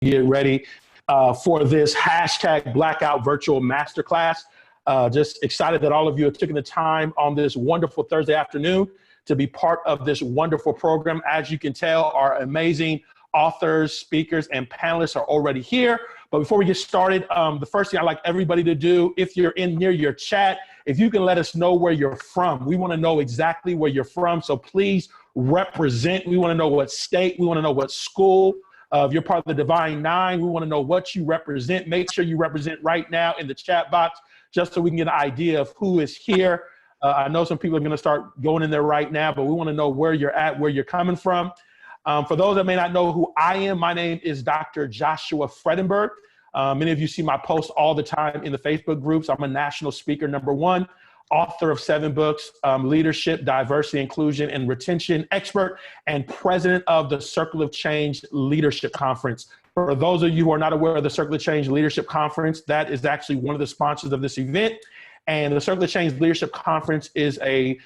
get ready for this hashtag Blackout Virtual Masterclass. Just excited that all of you have taken the time on this wonderful Thursday afternoon to be part of this wonderful program. As you can tell, our amazing authors, speakers, and panelists are already here. But before we get started, the first thing I'd like everybody to do, if you're in near your chat, if you can let us know where you're from. We want to know exactly where you're from, so please represent. We want to know what state, we want to know what school. If you're part of the Divine Nine, we want to know what you represent. Make sure you represent right now in the chat box, just so we can get an idea of who is here. I know some people are going to start going in there right now, but we want to know where you're at, where you're coming from. For those that may not know who I am, my name is Dr. Joshua Fredenberg. Many of you see my posts all the time in the Facebook groups. I'm a national speaker, #1, author of 7 books, leadership, diversity, inclusion, and retention expert, and president of the Circle of Change Leadership Conference. For those of you who are not aware of the Circle of Change Leadership Conference, that is actually one of the sponsors of this event. And the Circle of Change Leadership Conference is a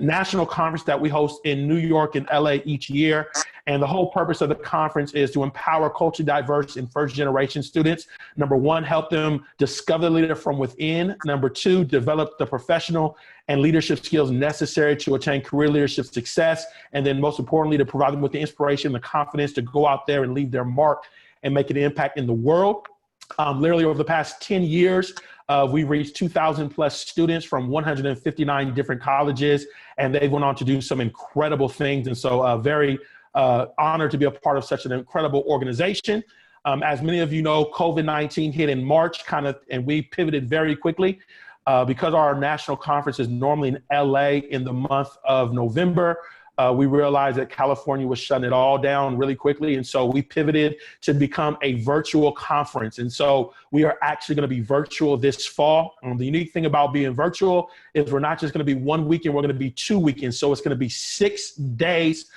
national conference that we host in New York and LA each year. And the whole purpose of the conference is to empower culturally diverse and first-generation students. #1, help them discover the leader from within. #2, develop the professional and leadership skills necessary to attain career leadership success. And then most importantly, to provide them with the inspiration, the confidence to go out there and leave their mark and make an impact in the world. Literally over the past 10 years, we've reached 2,000 plus students from 159 different colleges, and they went on to do some incredible things. And so very honored to be a part of such an incredible organization. As many of you know, COVID-19 hit in March, and we pivoted very quickly because our national conference is normally in LA in the month of November. We realized that California was shutting it all down really quickly. And so we pivoted to become a virtual conference. And so we are actually going to be virtual this fall. The unique thing about being virtual is we're not just going to be 1 weekend, we're going to be 2 weekends. So it's going to be 6 days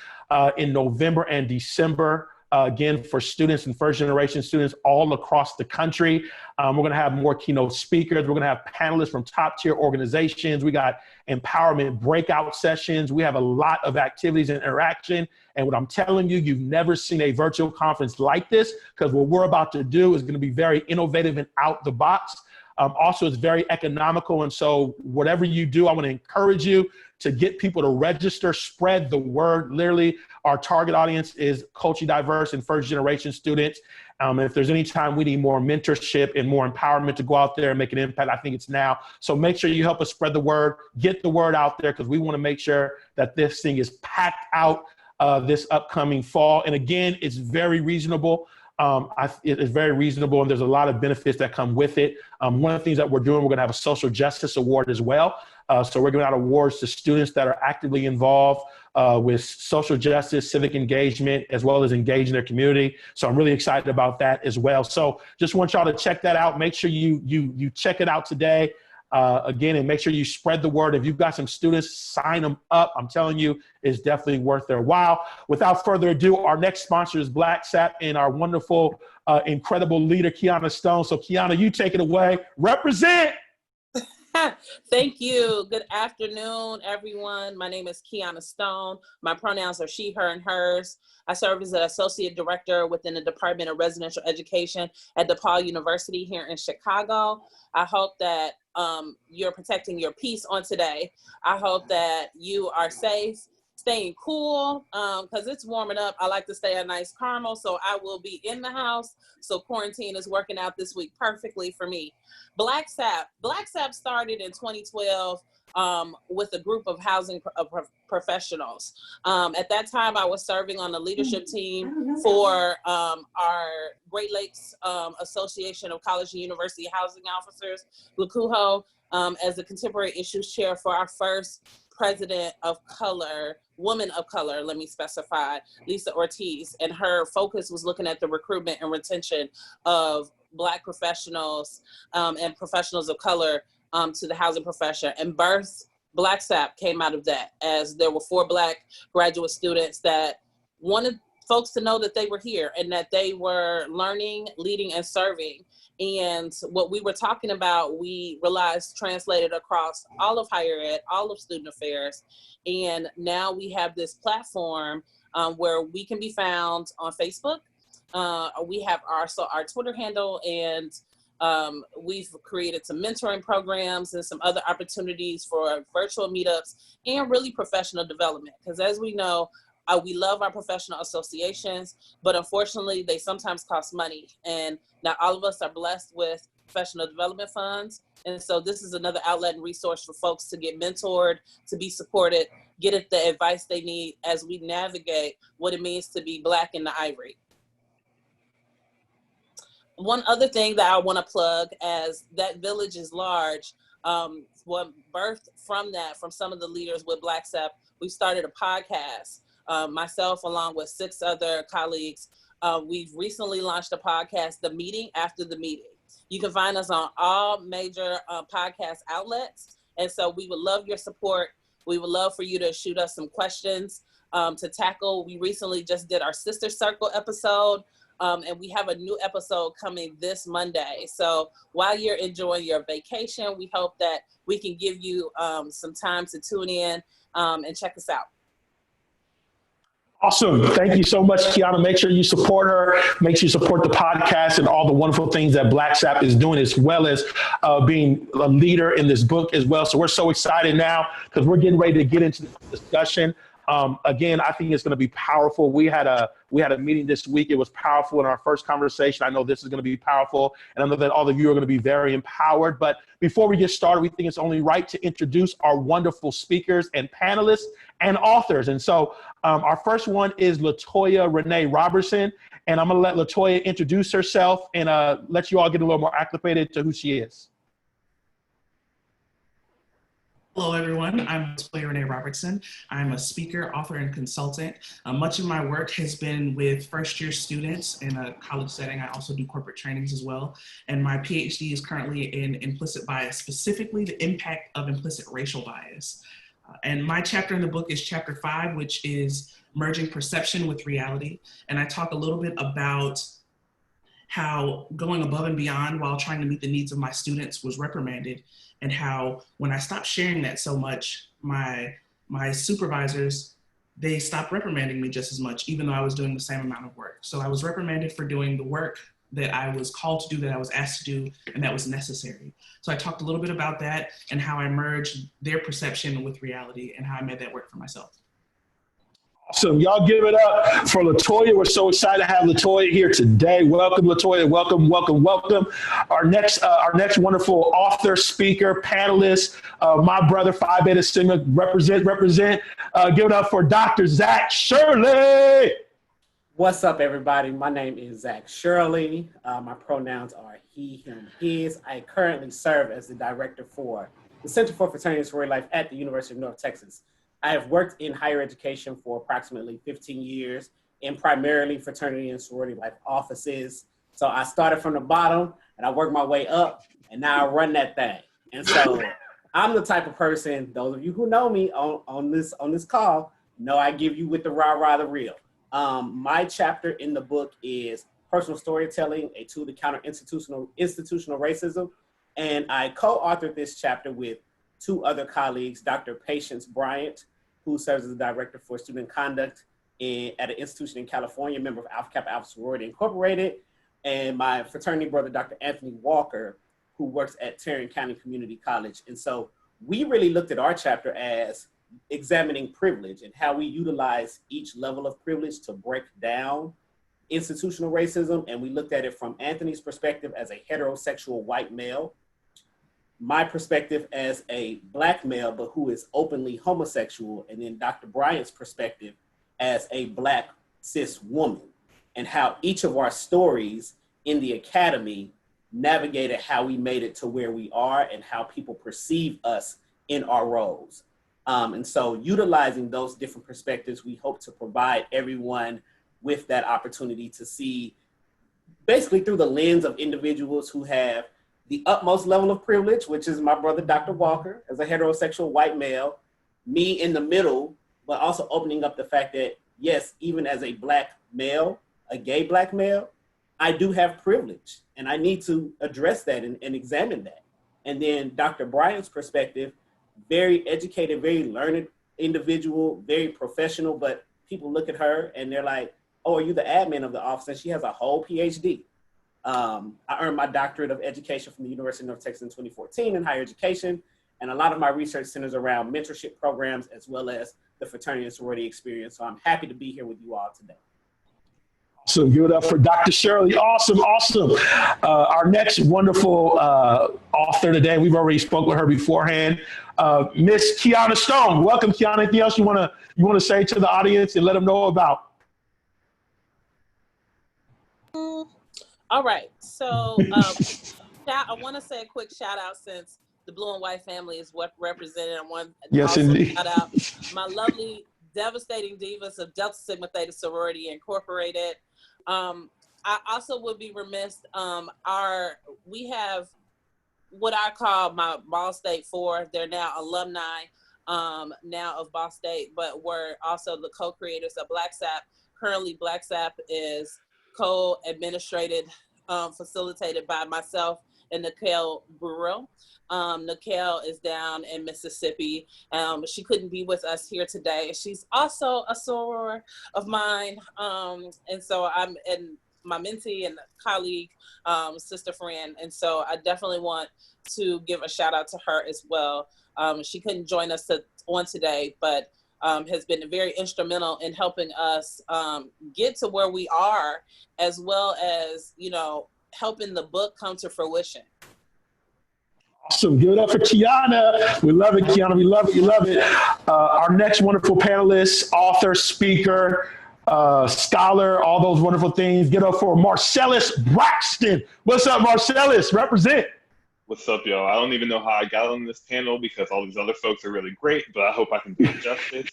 in November and December. Again, for students and first-generation students all across the country. We're going to have more keynote speakers. We're going to have panelists from top-tier organizations. We got empowerment breakout sessions. We have a lot of activities and interaction. And what I'm telling you, you've never seen a virtual conference like this, because what we're about to do is going to be very innovative and out the box. Also, it's very economical. And so whatever you do, I want to encourage you to get people to register, spread the word. Literally, our target audience is culturally diverse and first-generation students. If there's any time we need more mentorship and more empowerment to go out there and make an impact, I think it's now. So make sure you help us spread the word, get the word out there, because we want to make sure that this thing is packed out this upcoming fall. And again, it's very reasonable. It is very reasonable, and there's a lot of benefits that come with it. One of the things that we're doing, we're going to have a social justice award as well. So we're giving out awards to students that are actively involved with social justice, civic engagement, as well as engaging their community. So I'm really excited about that as well. So just want y'all to check that out. Make sure you check it out today. Again, and make sure you spread the word. If you've got some students, sign them up. I'm telling you, it's definitely worth their while. Without further ado, our next sponsor is Black Sap and our wonderful, incredible leader, Kiana Stone. So Kiana, you take it away. Represent. Thank you. Good afternoon, everyone. My name is Kiana Stone. My pronouns are she, her, and hers. I serve as an associate director within the Department of Residential Education at DePaul University here in Chicago. I hope that you're protecting your peace on today. I hope that you are safe, staying cool, because it's warming up. I like to stay a nice caramel, so I will be in the house. So quarantine is working out this week perfectly for me. Black Sap started in 2012 with a group of housing professionals. At that time, I was serving on the leadership team for our Great Lakes Association of College and University Housing Officers, LCUHO, as the Contemporary Issues Chair for our first president of color, woman of color, let me specify, Lisa Ortiz. And her focus was looking at the recruitment and retention of Black professionals and professionals of color to the housing profession. And Black Sap came out of that, as there were 4 Black graduate students that wanted folks to know that they were here and that they were learning, leading, and serving. And what we were talking about, we realized translated across all of higher ed, all of student affairs. And now we have this platform where we can be found on Facebook, We have our Twitter handle, and we've created some mentoring programs and some other opportunities for virtual meetups and really professional development. Because as we know, we love our professional associations, but unfortunately, they sometimes cost money. And not all of us are blessed with professional development funds. And so this is another outlet and resource for folks to get mentored, to be supported, get the advice they need as we navigate what it means to be Black in the Ivory. One other thing that I want to plug, as that village is large, what birthed from that, from some of the leaders with Black SEP, we started a podcast. Myself, along with 6 other colleagues, we've recently launched a podcast, The Meeting After the Meeting. You can find us on all major podcast outlets. And so we would love your support. We would love for you to shoot us some questions to tackle. We recently just did our Sister Circle episode. And we have a new episode coming this Monday. So while you're enjoying your vacation, we hope that we can give you some time to tune in and check us out. Awesome. Thank you so much, Kiana. Make sure you support her. Make sure you support the podcast and all the wonderful things that Black SAP is doing, as well as being a leader in this book as well. So we're so excited now because we're getting ready to get into the discussion. Again, I think it's going to be powerful. We had a meeting this week. It was powerful in our first conversation. I know this is going to be powerful, and I know that all of you are going to be very empowered. But before we get started, we think it's only right to introduce our wonderful speakers and panelists and authors. And so our first one is Latoya Renee Roberson, and I'm going to let Latoya introduce herself and let you all get a little more acclimated to who she is. Hello, everyone. I'm Latoya Renee Roberson. I'm a speaker, author, and consultant. Much of my work has been with first-year students in a college setting. I also do corporate trainings as well. And my PhD is currently in implicit bias, specifically the impact of implicit racial bias. And my chapter in the book is chapter 5, which is merging perception with reality. And I talk a little bit about how going above and beyond while trying to meet the needs of my students was reprimanded, and how when I stopped sharing that so much, my supervisors, they stopped reprimanding me just as much, even though I was doing the same amount of work. So I was reprimanded for doing the work that I was called to do, that I was asked to do, and that was necessary. So I talked a little bit about that and how I merged their perception with reality and how I made that work for myself. Awesome. Y'all give it up for Latoya. We're so excited to have Latoya here today. Welcome, Latoya. Welcome, welcome, welcome. Our next wonderful author, speaker, panelist, my brother, Phi Beta Sigma, represent. Give it up for Dr. Zack Shirley. What's up, everybody? My name is Zack Shirley. My pronouns are he, him, his. I currently serve as the director for the Center for Fraternity and Sorority Life at the University of North Texas. I have worked in higher education for approximately 15 years in primarily fraternity and sorority life offices. So I started from the bottom and I worked my way up, and now I run that thing. And so I'm the type of person, those of you who know me on this call, know I give you with the rah-rah the real. My chapter in the book is Personal Storytelling, a tool to counter institutional racism. And I co-authored this chapter with 2 other colleagues, Dr. Patience Bryant, who serves as the director for student conduct at an institution in California, member of Alpha Kappa Alpha Sorority Incorporated, and my fraternity brother, Dr. Anthony Walker, who works at Tarrant County Community College. And so we really looked at our chapter as examining privilege and how we utilize each level of privilege to break down institutional racism. And we looked at it from Anthony's perspective as a heterosexual white male, my perspective as a Black male, but who is openly homosexual, and then Dr. Bryant's perspective as a Black cis woman, and how each of our stories in the academy navigated how we made it to where we are and how people perceive us in our roles. And so utilizing those different perspectives, we hope to provide everyone with that opportunity to see basically through the lens of individuals who have the utmost level of privilege, which is my brother, Dr. Walker, as a heterosexual white male, me in the middle, but also opening up the fact that, yes, even as a Black male, a gay Black male, I do have privilege, and I need to address that and examine that. And then Dr. Bryant's perspective, very educated, very learned individual, very professional, but people look at her and they're like, "Oh, are you the admin of the office?" And she has a whole PhD. I earned my doctorate of education from the University of North Texas in 2014 in higher education. And a lot of my research centers around mentorship programs as well as the fraternity and sorority experience. So I'm happy to be here with you all today. So give it up for Dr. Shirley. Awesome, awesome. Our next wonderful author today, we've already spoke with her beforehand, Miss Kiana Stone. Welcome, Kiana. Anything else you want to say to the audience and let them know about? All right. So I want to say a quick shout out since the Blue and White family is what represented. I want to also indeed. shout out my lovely, devastating divas of Delta Sigma Theta Sorority Incorporated. I also would be remiss. We have what I call my Ball State 4. They're now alumni now of Ball State, but we're also the co-creators of Black SAP. Currently, Black SAP is co-administrated, facilitated by myself and Nikhil Burrell. Nikhil is down in Mississippi. She couldn't be with us here today. She's also a soror of mine. And so I'm my mentee and colleague, sister friend. And so I definitely want to give a shout out to her as well. She couldn't join us on today, but has been very instrumental in helping us get to where we are, as well as, helping the book come to fruition. Awesome. Give it up for Tiana. We love it, Kiana. We love it. You love it. Our next wonderful panelist, author, speaker, scholar, all those wonderful things. Give it up for Marcellus Braxton. What's up, Marcellus? Represent. What's up, y'all? I don't even know how I got on this panel because all these other folks are really great, but I hope I can do it justice.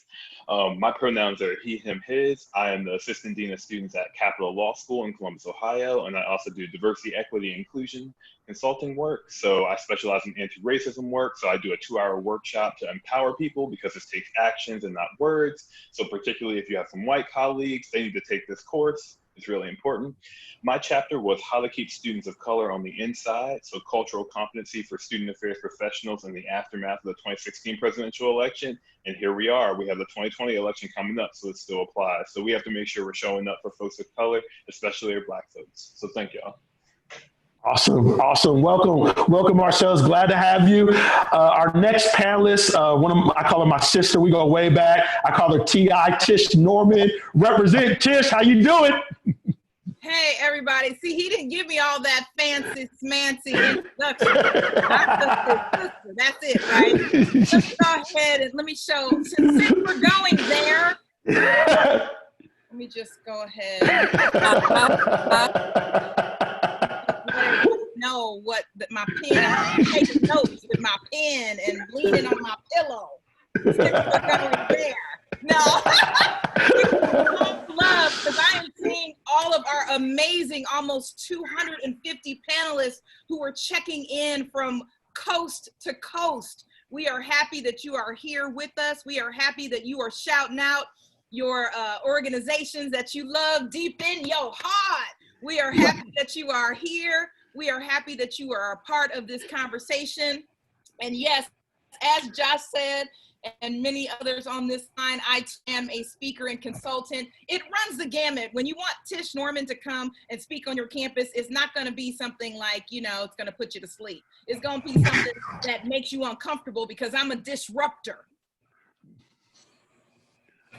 My pronouns are he, him, his. I am the Assistant Dean of Students at Capital Law School in Columbus, Ohio, and I also do diversity, equity, and inclusion consulting work. So I specialize in anti-racism work. So I do a 2-hour workshop to empower people because this takes actions and not words. So particularly if you have some white colleagues, they need to take this course. It's really important. My chapter was how to keep students of color on the inside, so cultural competency for student affairs professionals in the aftermath of the 2016 presidential election. And here we are. We have the 2020 election coming up, so it still applies. So we have to make sure we're showing up for folks of color, especially our Black folks. So thank y'all. Awesome. Awesome. Welcome, Marcellus. Glad to have you. Our next panelist, I call her my sister. We go way back. I call her T.I. Tish Norman. Represent. Tish, how you doing? Hey, everybody. See, he didn't give me all that fancy, smancy introduction. That's it, right? Let's go ahead and let me show, since we're going there, let me just go ahead. Know what my pen, I'm taking notes with my pen and leaning on my pillow. Since we're going there. No, love, because I am seeing all of our amazing, almost 250 panelists who are checking in from coast to coast. We are happy that you are here with us. We are happy that you are shouting out your organizations that you love deep in your heart. We are happy that you are here. We are happy that you are a part of this conversation. And yes, as Josh said, and many others on this line, I am a speaker and consultant. It runs the gamut. When you want Tish Norman to come and speak on your campus, it's not going to be something like, it's going to put you to sleep. It's going to be something that makes you uncomfortable because I'm a disruptor.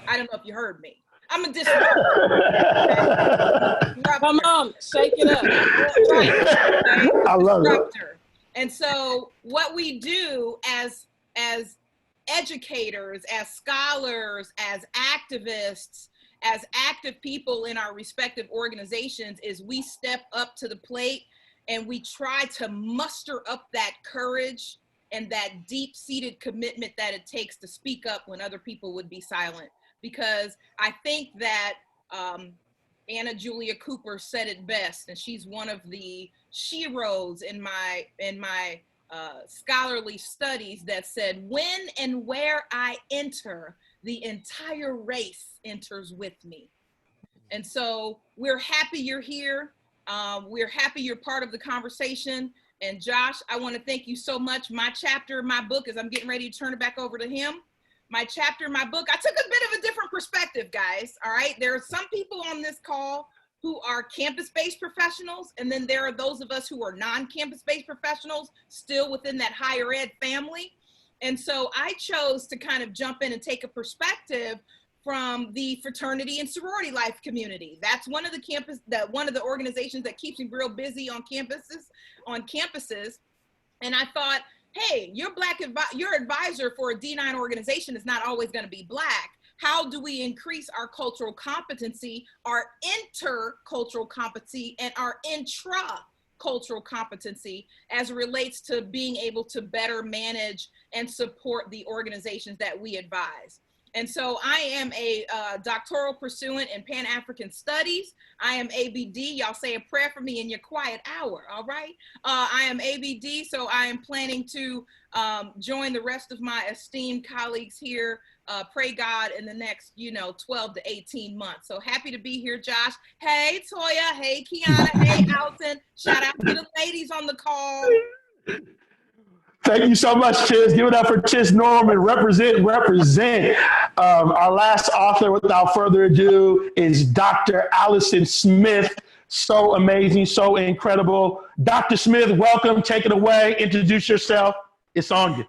I don't know if you heard me. I'm a disruptor. Come on, shake it up. Right. Okay? I love it. And so what we do as educators, as scholars, as activists, as active people in our respective organizations is we step up to the plate and we try to muster up that courage and that deep-seated commitment that it takes to speak up when other people would be silent. Because I think that Anna Julia Cooper said it best, and she's one of the sheroes in my scholarly studies that said, when and where I enter, the entire race enters with me. And so we're happy you're here. We're happy you're part of the conversation. And Josh, I want to thank you so much. My chapter, my book, as I'm getting ready to turn it back over to him, my chapter, my book. I took a bit of a different perspective, guys. All right. There are some people on this call who are campus-based professionals, and then there are those of us who are non-campus-based professionals still within that higher ed family. And so I chose to kind of jump in and take a perspective from the fraternity and sorority life community. That's one of the organizations that keeps me real busy on campuses. And I thought, hey, your advisor for a D9 organization is not always going to be Black. How do we increase our cultural competency, our intercultural competency, and our intra-cultural competency as it relates to being able to better manage and support the organizations that we advise? And so I am a doctoral pursuant in Pan-African Studies. I am ABD. Y'all say a prayer for me in your quiet hour, all right? I am ABD, so I am planning to join the rest of my esteemed colleagues here, pray God, in the next, 12 to 18 months. So happy to be here, Josh. Hey, Toya. Hey, Kiana. Hey, Allison. Shout out to the ladies on the call. Thank you so much, Chiz. Give it up for Chiz Norman. Represent. Our last author, without further ado, is Dr. Allison Smith. So amazing, so incredible. Dr. Smith, welcome. Take it away. Introduce yourself. It's on you.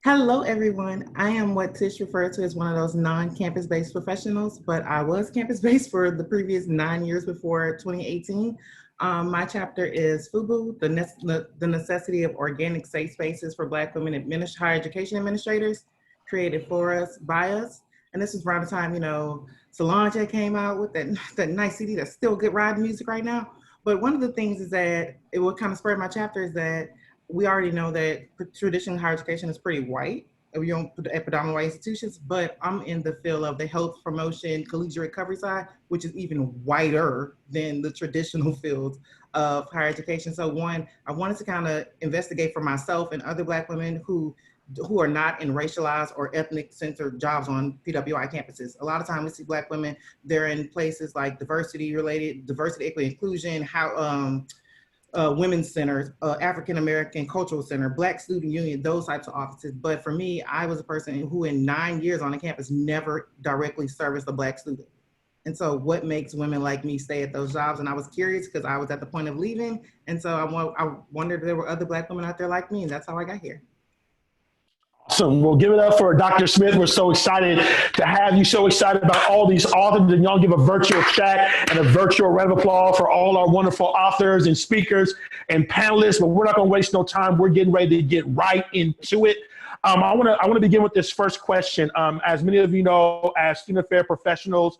Hello, everyone. I am what Tish referred to as one of those non-campus-based professionals, but I was campus-based for the previous 9 years before 2018. My chapter is FUBU, the necessity of organic safe spaces for Black women higher education administrators, created for us, by us. And this was around the time, Solange came out with that nice CD that's still good ride music right now. But one of the things is that it will kind of spur my chapter is that we already know that traditional higher education is pretty white. We don't put the predominant white institutions, but I'm in the field of the health promotion, collegiate recovery side, which is even whiter than the traditional fields of higher education. So one, I wanted to kind of investigate for myself and other Black women who are not in racialized or ethnic centered jobs on PWI campuses. A lot of times we see Black women, they're in places like diversity, equity, inclusion, women's centers, African American Cultural Center, Black Student Union, those types of offices. But for me, I was a person who in 9 years on the campus never directly serviced a Black student. And so what makes women like me stay at those jobs? And I was curious because I was at the point of leaving. And so I wondered if there were other Black women out there like me, and that's how I got here. Awesome. We'll give it up for Dr. Smith. We're so excited to have you, so excited about all these authors, and y'all give a virtual chat and a virtual round of applause for all our wonderful authors and speakers and panelists. But we're not going to waste no time. We're getting ready to get right into it. I want to begin with this first question. As many of you know, as student affairs professionals,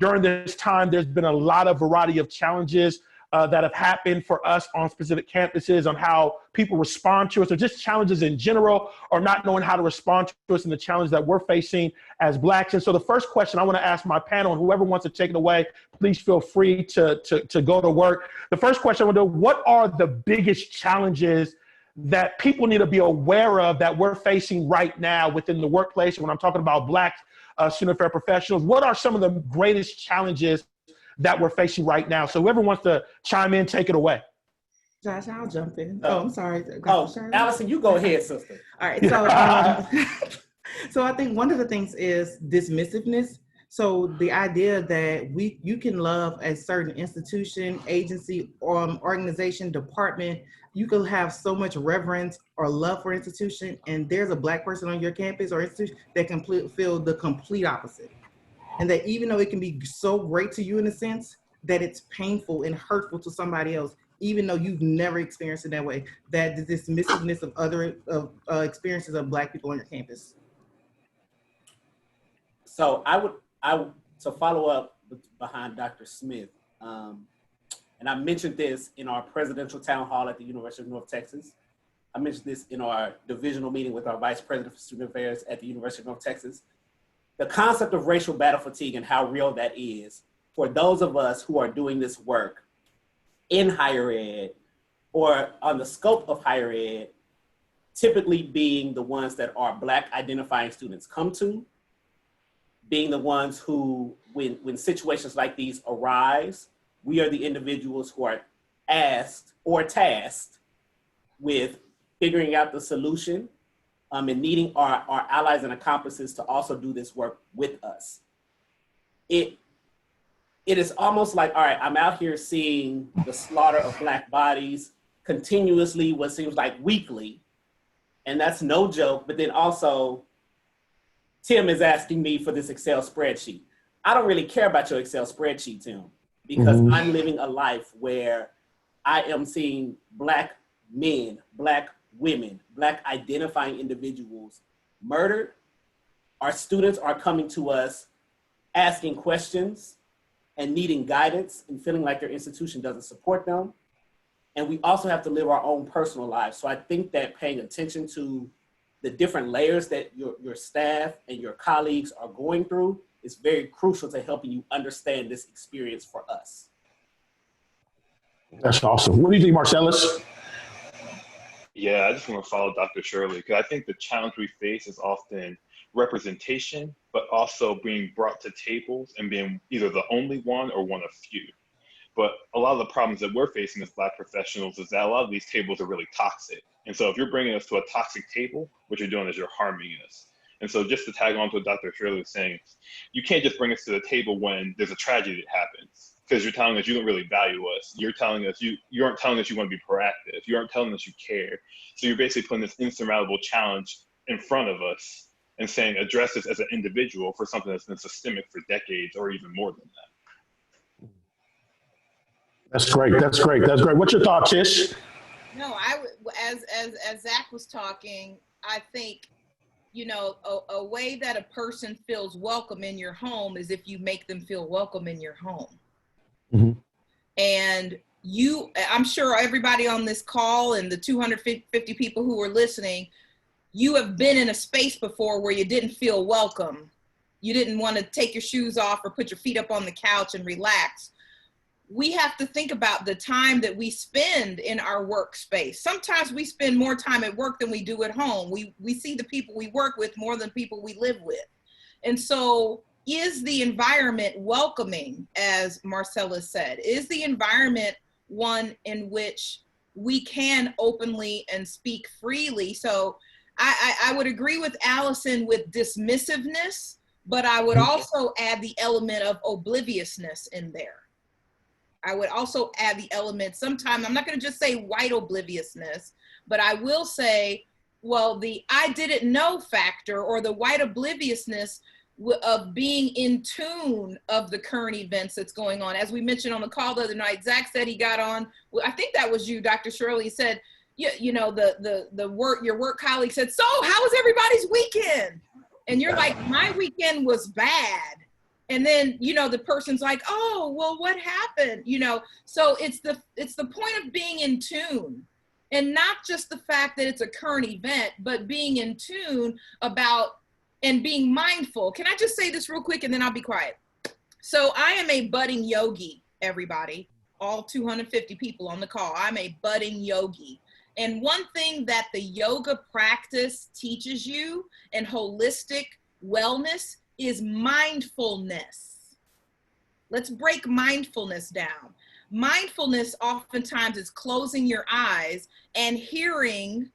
during this time, there's been a lot of variety of challenges that have happened for us on specific campuses, on how people respond to us, or just challenges in general, or not knowing how to respond to us and the challenge that we're facing as Blacks. And so the first question I want to ask my panel, and whoever wants to take it away, please feel free to go to work. The first question I want to know, what are the biggest challenges that people need to be aware of that we're facing right now within the workplace? And when I'm talking about Black student affairs professionals, what are some of the greatest challenges that we're facing right now? So whoever wants to chime in, take it away. Josh, I'll jump in. I'm sorry. Allison, you go ahead, sister. All right, so so I think one of the things is dismissiveness. So the idea that you can love a certain institution, agency, organization, department, you can have so much reverence or love for institution, and there's a Black person on your campus or institution that can feel the complete opposite. And that even though it can be so great to you in a sense, that it's painful and hurtful to somebody else, even though you've never experienced it that way, that the dismissiveness of other experiences of Black people on your campus. So I would to follow up behind Dr. Smith, and I mentioned this in our presidential town hall at the University of North Texas. I mentioned this in our divisional meeting with our vice president for student affairs at the University of North Texas. The concept of racial battle fatigue and how real that is for those of us who are doing this work in higher ed or on the scope of higher ed, typically being the ones that our Black identifying students come to, being the ones who, when situations like these arise, we are the individuals who are asked or tasked with figuring out the solution and needing our allies and accomplices to also do this work with us. It is almost like, all right, I'm out here seeing the slaughter of Black bodies continuously, what seems like weekly, and that's no joke, but then also, Tim is asking me for this Excel spreadsheet. I don't really care about your Excel spreadsheet, Tim, because I'm living a life where I am seeing Black men, Black women, Black identifying individuals murdered. Our students are coming to us asking questions and needing guidance and feeling like their institution doesn't support them. And we also have to live our own personal lives. So I think that paying attention to the different layers that your staff and your colleagues are going through is very crucial to helping you understand this experience for us. That's awesome. What do you think, Marcellus? Yeah, I just want to follow Dr. Shirley, because I think the challenge we face is often representation, but also being brought to tables and being either the only one or one of few. But a lot of the problems that we're facing as Black professionals is that a lot of these tables are really toxic. And so if you're bringing us to a toxic table, what you're doing is you're harming us. And so just to tag on to what Dr. Shirley was saying, you can't just bring us to the table when there's a tragedy that happens, because you're telling us you don't really value us. You're telling us you aren't telling us you want to be proactive. You aren't telling us you care. So you're basically putting this insurmountable challenge in front of us and saying, address this as an individual for something that's been systemic for decades or even more than that. That's great. That's great. That's great. What's your thought, Tish? No, as Zach was talking, I think, you know, a way that a person feels welcome in your home is if you make them feel welcome in your home. And I'm sure everybody on this call and the 250 people who are listening, you have been in a space before where you didn't feel welcome. You didn't want to take your shoes off or put your feet up on the couch and relax. We have to think about the time that we spend in our workspace. Sometimes we spend more time at work than we do at home. We see the people we work with more than people we live with. And so is the environment welcoming, as Marcella said? Is the environment one in which we can openly and speak freely? So I would agree with Allison with dismissiveness, but I would also add the element of obliviousness in there. I would also add the element, sometimes, I'm not going to just say white obliviousness, but I will say, well, the I didn't know factor or the white obliviousness of being in tune of the current events that's going on. As we mentioned on the call the other night, Zach said he got on, I think that was you, Dr. Shirley, said, you know, your work colleague said, so how was everybody's weekend? And you're like, my weekend was bad. And then, you know, the person's like, oh, well, what happened? You know, so it's the point of being in tune, and not just the fact that it's a current event, but being in tune about and being mindful. Can I just say this real quick and then I'll be quiet? So I am a budding yogi, everybody, all 250 people on the call. I'm a budding yogi. And one thing that the yoga practice teaches you and holistic wellness is mindfulness. Let's break mindfulness down. Mindfulness oftentimes is closing your eyes and hearing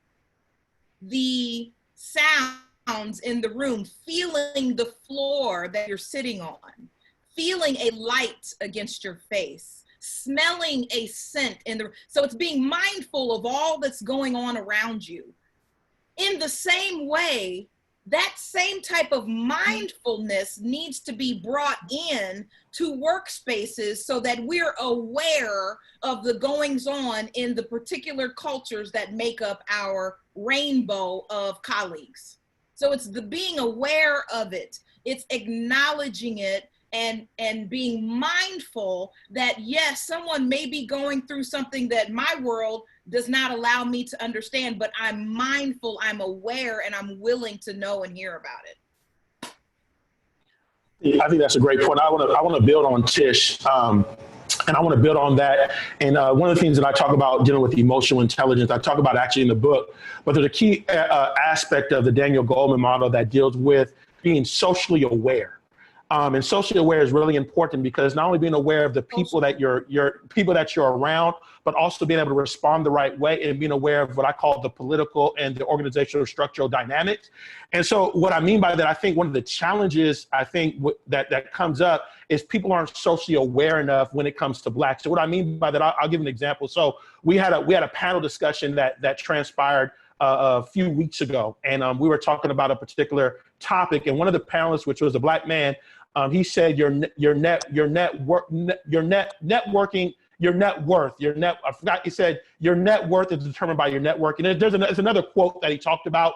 the sounds in the room, feeling the floor that you're sitting on, feeling a light against your face, smelling a scent in the, so it's being mindful of all that's going on around you. In the same way, that same type of mindfulness needs to be brought in to workspaces so that we're aware of the goings on in the particular cultures that make up our rainbow of colleagues. So it's the being aware of it. It's acknowledging it and being mindful that, yes, someone may be going through something that my world does not allow me to understand, but I'm mindful, I'm aware, and I'm willing to know and hear about it. I think that's a great point. I want to build on Tish, and I want to build on that. And one of the things that I talk about dealing with emotional intelligence, I talk about actually in the book, but there's a key aspect of the Daniel Goleman model that deals with being socially aware. And socially aware is really important because not only being aware of the people that you're around, but also being able to respond the right way and being aware of what I call the political and the organizational structural dynamics. And so what I mean by that, I think one of the challenges that comes up is people aren't socially aware enough when it comes to Blacks. So what I mean by that, I'll give an example. So we had a panel discussion that transpired a few weeks ago, and we were talking about a particular topic. And one of the panelists, which was a Black man, he said your net worth. I forgot. He said your net worth is determined by your network. And there's another quote that he talked about.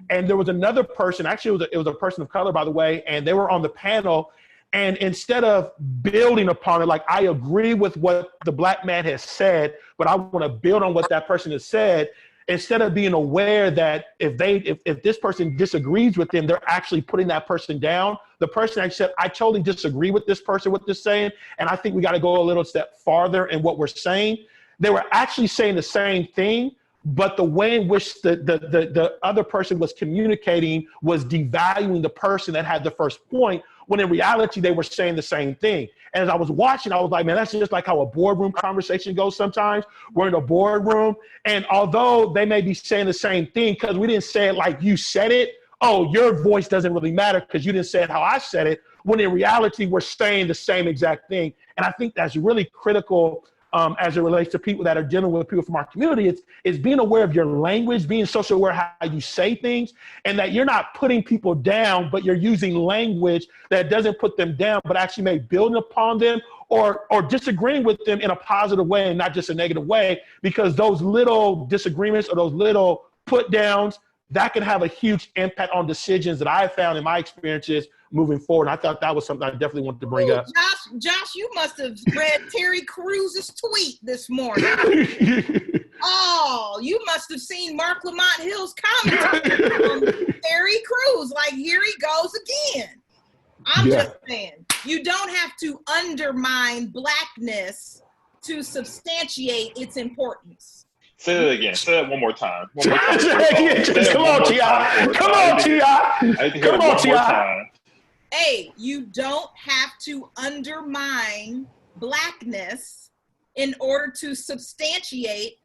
And there was another person. Actually, it was a person of color, by the way. And they were on the panel. And instead of building upon it, like I agree with what the Black man has said, but I want to build on what that person has said. Instead of being aware that if this person disagrees with them, they're actually putting that person down. The person actually said, I totally disagree with this person, what they're saying. And I think we got to go a little step farther in what we're saying. They were actually saying the same thing, but the way in which the other person was communicating was devaluing the person that had the first point, when in reality, they were saying the same thing. And as I was watching, I was like, man, that's just like how a boardroom conversation goes sometimes. We're in a boardroom, and although they may be saying the same thing, because we didn't say it like you said it, oh, your voice doesn't really matter because you didn't say it how I said it, when in reality, we're saying the same exact thing. And I think that's really critical as it relates to people that are dealing with people from our community. It's being aware of your language, being socially aware how you say things, and that you're not putting people down, but you're using language that doesn't put them down, but actually may build upon them or disagreeing with them in a positive way and not just a negative way, because those little disagreements or those little put downs, that can have a huge impact on decisions that I have found in my experiences moving forward. And I thought that was something I definitely wanted to bring up. Josh, you must have read Terry Cruz's tweet this morning. Oh, you must have seen Mark Lamont Hill's commentary on Terry Crews. Like, here he goes again. I'm just saying, you don't have to undermine Blackness to substantiate its importance. Say that again. Say that one more time. One more time. Come on, T.I. Come on, T.I. Come on, T.I. Hey, you don't have to undermine Blackness in order to substantiate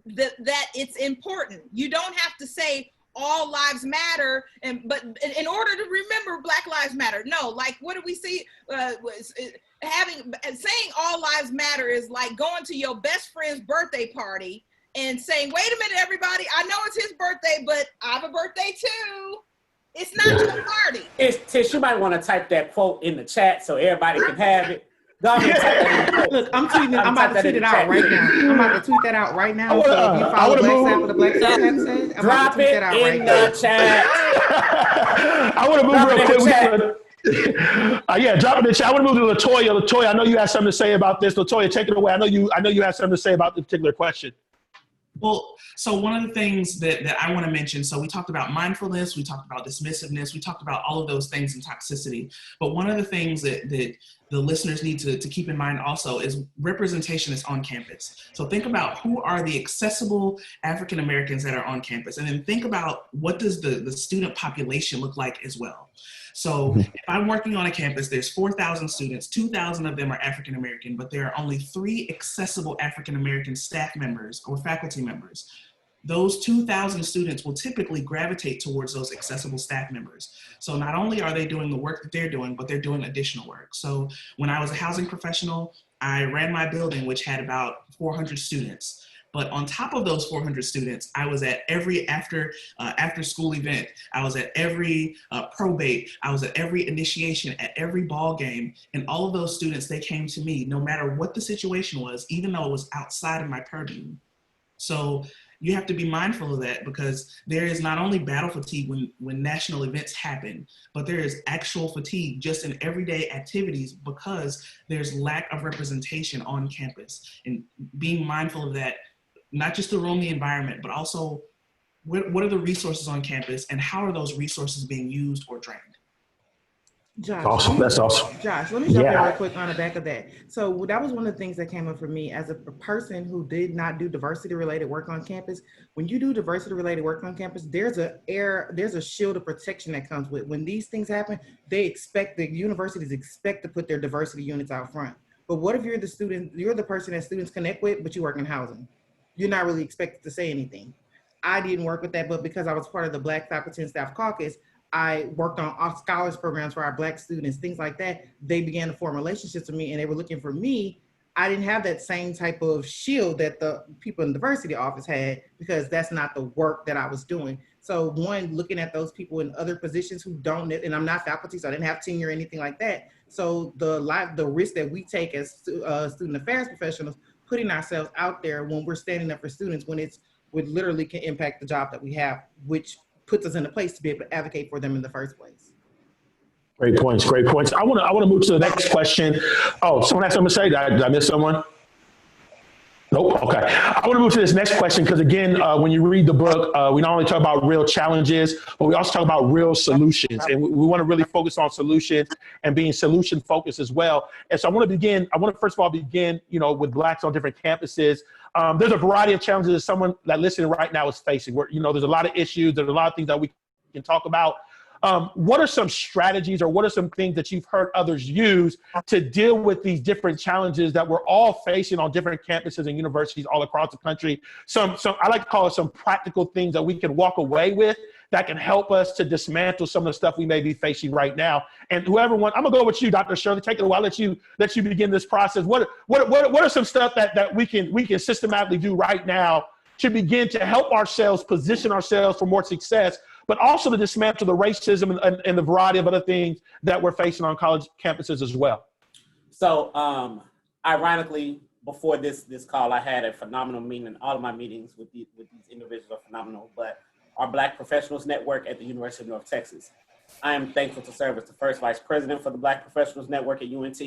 that it's important. You don't have to say all lives matter, but in order to remember Black Lives Matter. No, like, what do we see? Saying all lives matter is like going to your best friend's birthday party and saying, wait a minute, everybody, I know it's his birthday, but I have a birthday too. It's not your party. Tish, you might want to type that quote in the chat so everybody can have it. Look, I'm about to tweet it out right now. I'm about to tweet that out right now. So if you follow Black Sabbath, the Black Sabbath said, I'm about to tweet that out right now. Drop it in the chat. I want to move real quick. Yeah, drop it in the chat. I want to move to Latoya. Latoya, I know you had something to say about this. Latoya, take it away. I know you had something to say about the particular question. Well, so one of the things that I want to mention, so we talked about mindfulness, we talked about dismissiveness, we talked about all of those things in toxicity. But one of the things that the listeners need to keep in mind also is representation is on campus. So think about who are the accessible African Americans that are on campus, and then think about what does the student population look like as well. So if I'm working on a campus, there's 4,000 students, 2,000 of them are African American, but there are only 3 accessible African American staff members or faculty members. Those 2,000 students will typically gravitate towards those accessible staff members. So not only are they doing the work that they're doing, but they're doing additional work. So when I was a housing professional, I ran my building, which had about 400 students. But on top of those 400 students, I was at every after school event. I was at every probate. I was at every initiation, at every ball game. And all of those students, they came to me no matter what the situation was, even though it was outside of my purview. So you have to be mindful of that, because there is not only battle fatigue when national events happen, but there is actual fatigue just in everyday activities because there's lack of representation on campus. And being mindful of that, not just to roam the environment, but also what are the resources on campus and how are those resources being used or drained? Josh, Awesome. That's awesome. Josh, let me jump in Yeah. real quick on the back of that. So that was one of the things that came up for me as a person who did not do diversity-related work on campus. When you do diversity-related work on campus, there's a shield of protection that comes with. When these things happen, the universities expect to put their diversity units out front. But what if you're the person that students connect with, but you work in housing? You're not really expected to say anything. I didn't work with that, but because I was part of the Black Faculty and Staff Caucus, I worked on scholars programs for our Black students, things like that. They began to form relationships with me and they were looking for me. I didn't have that same type of shield that the people in the diversity office had because that's not the work that I was doing. So one, looking at those people in other positions who don't, and I'm not faculty, so I didn't have tenure or anything like that. So the risk that we take as student affairs professionals, putting ourselves out there when we're standing up for students, when it's would literally can impact the job that we have, which puts us in a place to be able to advocate for them in the first place. Great points. Great points. I want to move to the next question. Oh, someone has something to say? Did I miss someone? Nope. Okay. I want to move to this next question because, again, when you read the book, we not only talk about real challenges, but we also talk about real solutions. And we want to really focus on solutions and being solution focused as well. And so I want to first of all begin, with Blacks on different campuses. There's a variety of challenges that someone that listening right now is facing. Where, there's a lot of issues. There's a lot of things that we can talk about. What are some strategies or what are some things that you've heard others use to deal with these different challenges that we're all facing on different campuses and universities all across the country? Some I like to call it some practical things that we can walk away with that can help us to dismantle some of the stuff we may be facing right now. And I'm gonna go with you, Dr. Shirley. Take it away. I'll let you begin this process. What are some stuff that we can systematically do right now to begin to help ourselves position ourselves for more success, but also to dismantle the racism and the variety of other things that we're facing on college campuses as well? So, ironically, before this call, I had a phenomenal meeting, and all of my meetings with these individuals are phenomenal, but our Black Professionals Network at the University of North Texas. I am thankful to serve as the first vice president for the Black Professionals Network at UNT,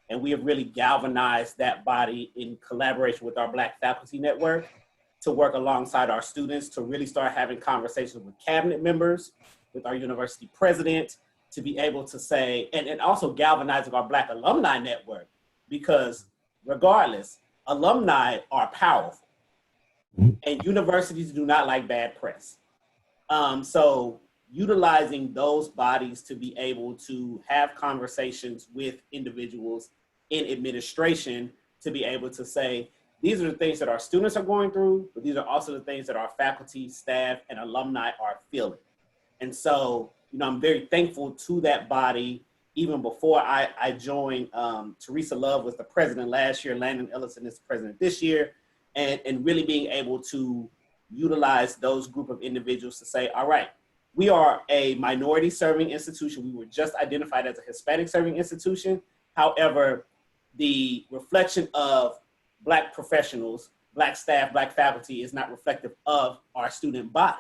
and we have really galvanized that body in collaboration with our Black Faculty Network to work alongside our students to really start having conversations with cabinet members, with our university president, to be able to say, and also galvanizing our Black alumni network, because regardless, alumni are powerful and universities do not like bad press. So utilizing those bodies to be able to have conversations with individuals in administration to be able to say, these are the things that our students are going through, but these are also the things that our faculty, staff, and alumni are feeling. And so, I'm very thankful to that body. Even before I joined, Teresa Love was the president last year, Landon Ellison is the president this year, and really being able to utilize those group of individuals to say, all right, we are a minority serving institution. We were just identified as a Hispanic serving institution. However, the reflection of Black professionals, Black staff, Black faculty is not reflective of our student body.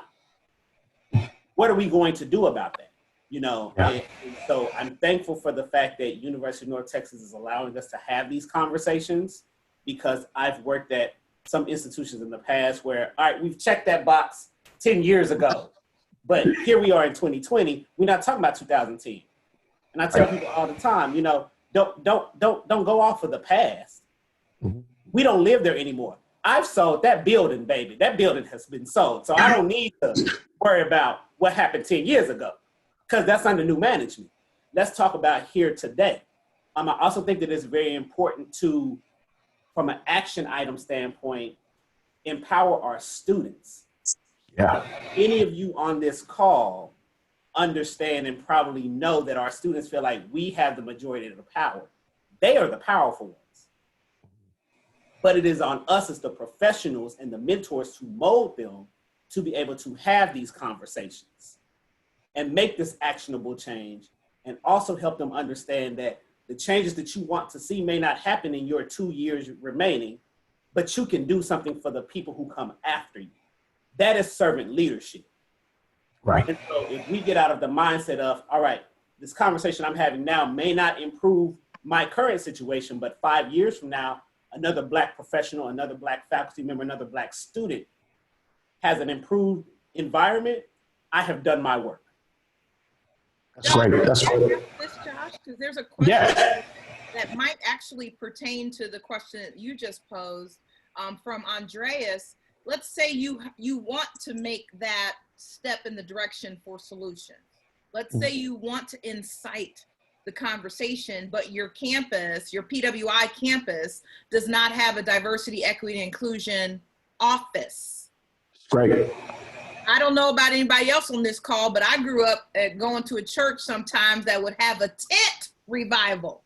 What are we going to do about that? And so I'm thankful for the fact that University of North Texas is allowing us to have these conversations, because I've worked at some institutions in the past where, all right, we've checked that box 10 years ago, but here we are in 2020, we're not talking about 2010. And I tell people all the time, don't go off of the past. Mm-hmm. We don't live there anymore. I've sold that building, baby. That building has been sold. So I don't need to worry about what happened 10 years ago, because that's under new management. Let's talk about here today. I also think that it's very important to, from an action item standpoint, empower our students. Yeah. Any of you on this call understand and probably know that our students feel like we have the majority of the power. They are the powerful ones. But it is on us as the professionals and the mentors to mold them to be able to have these conversations and make this actionable change, and also help them understand that the changes that you want to see may not happen in your 2 years remaining, but you can do something for the people who come after you. That is servant leadership. Right. And so if we get out of the mindset of, all right, this conversation I'm having now may not improve my current situation, but 5 years from now, another Black professional, another Black faculty member, another Black student has an improved environment, I have done my work. That's great. That's great. This, Josh, Because there's a question Yeah. that might actually pertain to the question that you just posed from Andreas. Let's say you want to make that step in the direction for solutions. Let's say you want to incite the conversation, but your campus, your PWI campus, does not have a diversity, equity, and inclusion office. Great. I don't know about anybody else on this call, but I grew up going to a church sometimes that would have a tent revival.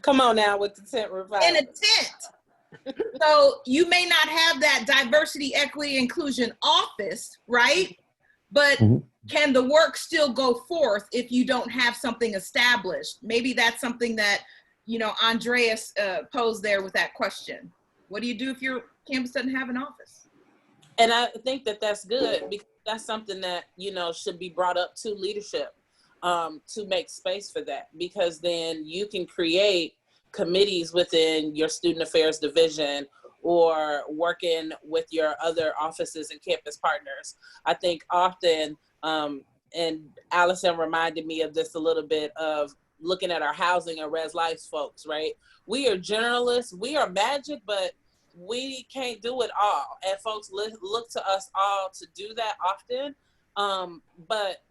Come on now with the tent revival. In a tent. So you may not have that diversity, equity, inclusion office, right? But can the work still go forth if you don't have something established? Maybe that's something that, you know, Andreas posed there with that question. What do you do if your campus doesn't have an office? And I think that that's good, because that's something that, you know, should be brought up to leadership to make space for that, because then you can create committees within your student affairs division or working with your other offices and campus partners. I think often, and Allison reminded me of this a little bit, of looking at our housing and res life folks, right? We are generalists, we are magic, but we can't do it all. And folks look to us all to do that often, but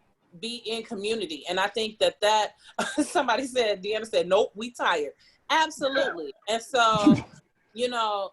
be in community. And I think that somebody said, Deanna said, nope, we tired. Absolutely. And so, you know,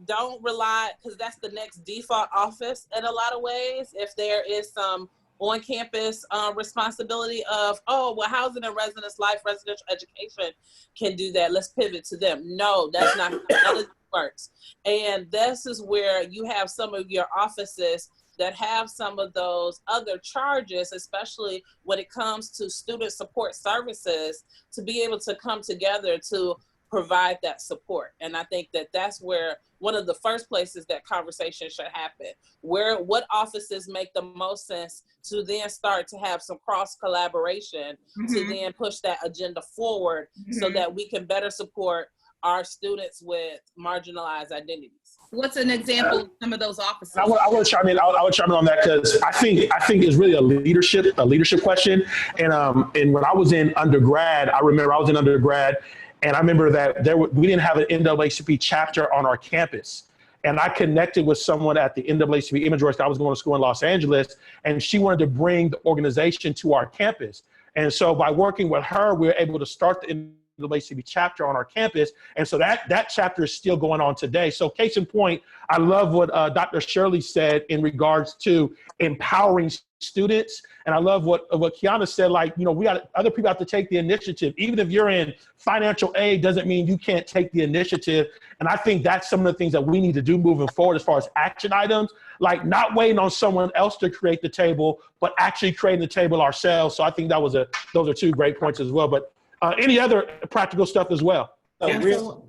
don't rely, because that's the next default office in a lot of ways. If there is some on-campus responsibility of, oh, well, housing and residence life, residential education can do that, let's pivot to them. No, that's not how it works. And this is where you have some of your offices that have some of those other charges, especially when it comes to student support services, to be able to come together to provide that support. And I think that that's where one of the first places that conversation should happen, what offices make the most sense to then start to have some cross collaboration to then push that agenda forward so that we can better support our students with marginalized identities. What's an example of some of those offices? I want to chime in. I would chime in on that, because I think it's really a leadership question. And when I was in undergrad, I remember I was in undergrad, and I remember that we didn't have an NAACP chapter on our campus. And I connected with someone at the NAACP Image Works. I was going to school in Los Angeles, and she wanted to bring the organization to our campus. And so by working with her, we were able to start the NAACP chapter on our campus. And so that chapter is still going on today. So case in point, I love what Dr. Shirley said in regards to empowering students. And I love what Kiana said, like, you know, other people have to take the initiative. Even if you're in financial aid, doesn't mean you can't take the initiative. And I think that's some of the things that we need to do moving forward as far as action items, like not waiting on someone else to create the table, but actually creating the table ourselves. So I think those are two great points as well. But any other practical stuff as well? Go ahead. So